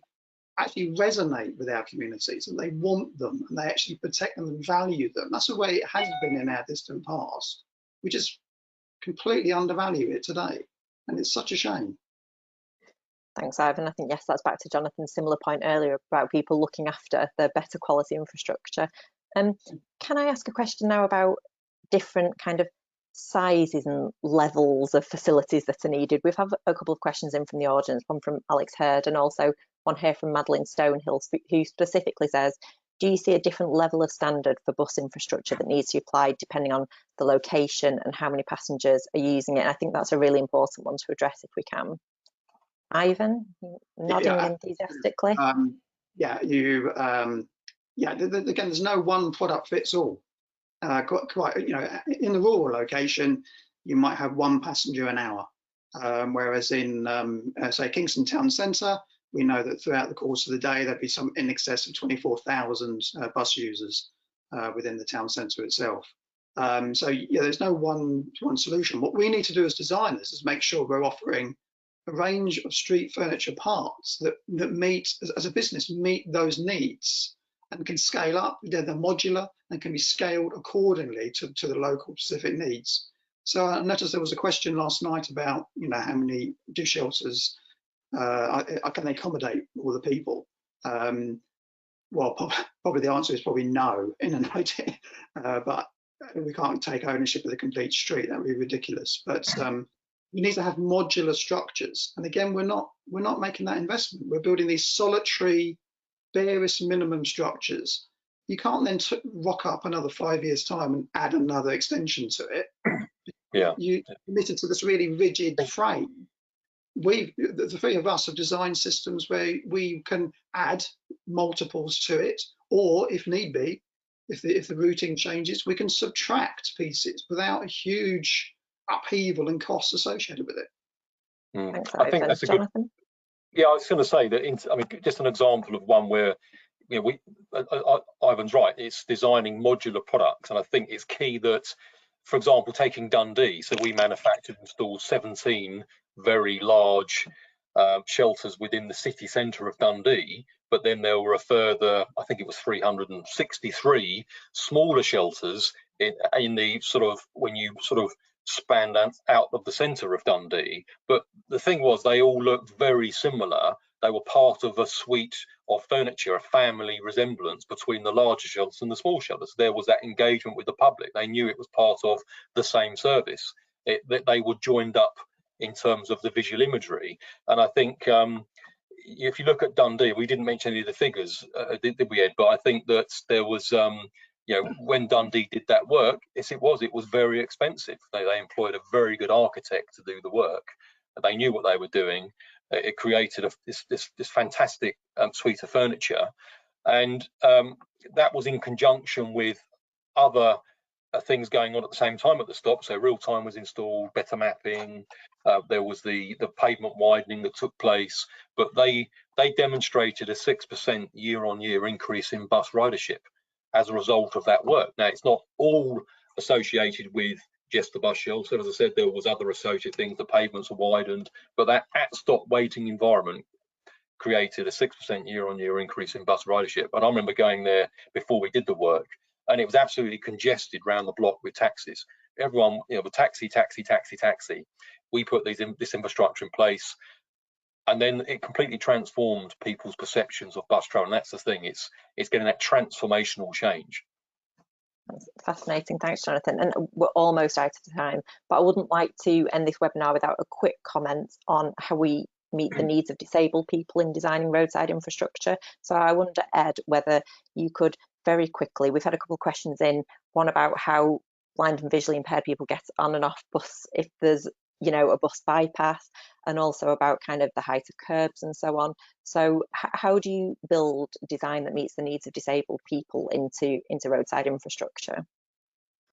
actually resonate with our communities, and they want them, and they actually protect them and value them. That's the way it has been in our distant past. We just completely undervalue it today, and it's such a shame. Thanks, Ivan. I think, yes, that's back to Jonathan's similar point earlier about people looking after the better quality infrastructure. Can I ask a question now about different kind of sizes and levels of facilities that are needed? We've had a couple of questions in from the audience, one from Alex Hurd and also one here from Madeline Stonehill, who specifically says, do you see a different level of standard for bus infrastructure that needs to be applied depending on the location and how many passengers are using it? And I think that's a really important one to address if we can. Ivan, nodding enthusiastically. Again, there's no one product fits all. Quite, in the rural location, you might have one passenger an hour, whereas in, say, Kingston Town Centre, we know that throughout the course of the day, there'd be some in excess of 24,000 bus users within the town centre itself. There's no one solution. What we need to do as designers is make sure we're offering a range of street furniture parts that meet, as a business, meet those needs and can scale up. They're modular and can be scaled accordingly to the local specific needs. So I noticed there was a question last night about, how many do shelters can they accommodate all the people? Well, probably the answer is probably no in an idea, but we can't take ownership of the complete street. That would be ridiculous. But you need to have modular structures, and again, we're not making that investment. We're building these solitary, barest minimum structures. You can't then rock up another 5 years' time and add another extension to it. Yeah, you committed to this really rigid frame. The three of us have designed systems where we can add multiples to it, or if need be, if the routing changes, we can subtract pieces without a huge upheaval and costs associated with it. Thanks, I think that's a Jonathan. good. Yeah, I was going to say that. Just an example of one where, Ivan's right. It's designing modular products, and I think it's key that, for example, taking Dundee. So we manufactured and installed 17 very large shelters within the city centre of Dundee, but then there were a further, I think it was 363 smaller shelters in the sort of, when you sort of span out of the centre of Dundee. But the thing was, they all looked very similar. They were part of a suite of furniture, a family resemblance between the larger shelters and the small shelters. There was that engagement with the public. They knew it was part of the same service. They were joined up in terms of the visual imagery. And I think if you look at Dundee, we didn't mention any of the figures, did we, Ed? But I think that there was, when Dundee did that work, yes, it was very expensive. They employed a very good architect to do the work. They knew what they were doing. It created this fantastic suite of furniture, and that was in conjunction with other things going on at the same time at the stop. So real time was installed, better mapping. There was the pavement widening that took place, but they demonstrated a 6% year-on-year increase in bus ridership as a result of that work. Now, it's not all associated with just the bus shelter. As I said, there was other associated things. The pavements were widened, but that at-stop waiting environment created a 6% year-on-year increase in bus ridership. And I remember going there before we did the work, and it was absolutely congested around the block with taxis. Everyone, the taxi. We put this infrastructure in place, and then it completely transformed people's perceptions of bus travel. And that's the thing; it's getting that transformational change. That's fascinating. Thanks, Jonathan. And we're almost out of time, but I wouldn't like to end this webinar without a quick comment on how we meet the needs of disabled people in designing roadside infrastructure. So I wonder, Ed, whether you could very quickly, we've had a couple of questions in, one about how blind and visually impaired people get on and off bus if there's a bus bypass, and also about kind of the height of curbs and so on. So how do you build design that meets the needs of disabled people into roadside infrastructure?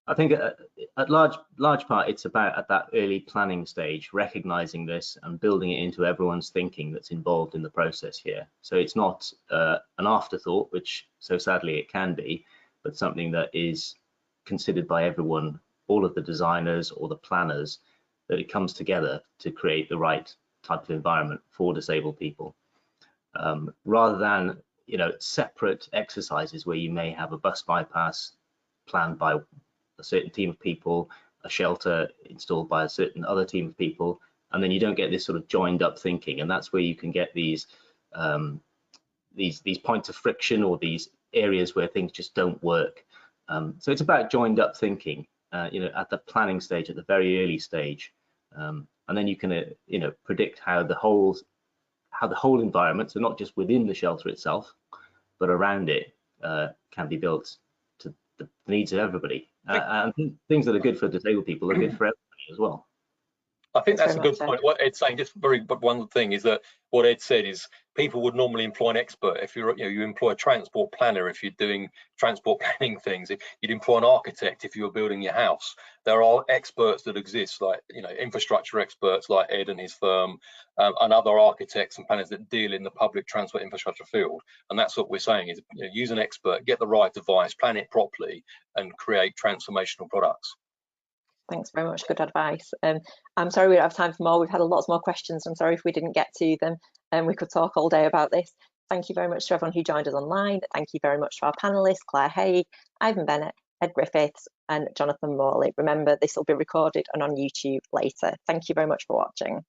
I think at large part, it's about at that early planning stage, recognizing this and building it into everyone's thinking that's involved in the process here. So it's not an afterthought, which so sadly it can be, but something that is considered by everyone, all of the designers or the planners, that it comes together to create the right type of environment for disabled people, rather than separate exercises where you may have a bus bypass planned by a certain team of people, a shelter installed by a certain other team of people, and then you don't get this sort of joined up thinking, and that's where you can get these points of friction or these areas where things just don't work. So it's about joined up thinking, at the planning stage, at the very early stage, and then you can predict how the whole environment, so not just within the shelter itself, but around it, can be built to the needs of everybody. And things that are good for disabled people are good for everybody as well. I think that's a good point. What Ed's saying, but one thing is that what Ed said is people would normally employ an expert. If you employ a transport planner, if you're doing transport planning things, you'd employ an architect if you were building your house. There are experts that exist, like infrastructure experts like Ed and his firm, and other architects and planners that deal in the public transport infrastructure field. And that's what we're saying is use an expert, get the right advice, plan it properly, and create transformational products. Thanks very much. Good advice. I'm sorry we don't have time for more. We've had lots more questions. I'm sorry if we didn't get to them, and we could talk all day about this. Thank you very much to everyone who joined us online. Thank you very much to our panelists, Claire Haigh, Ivan Bennett, Ed Griffiths, and Jonathan Morley. Remember, this will be recorded and on YouTube later. Thank you very much for watching.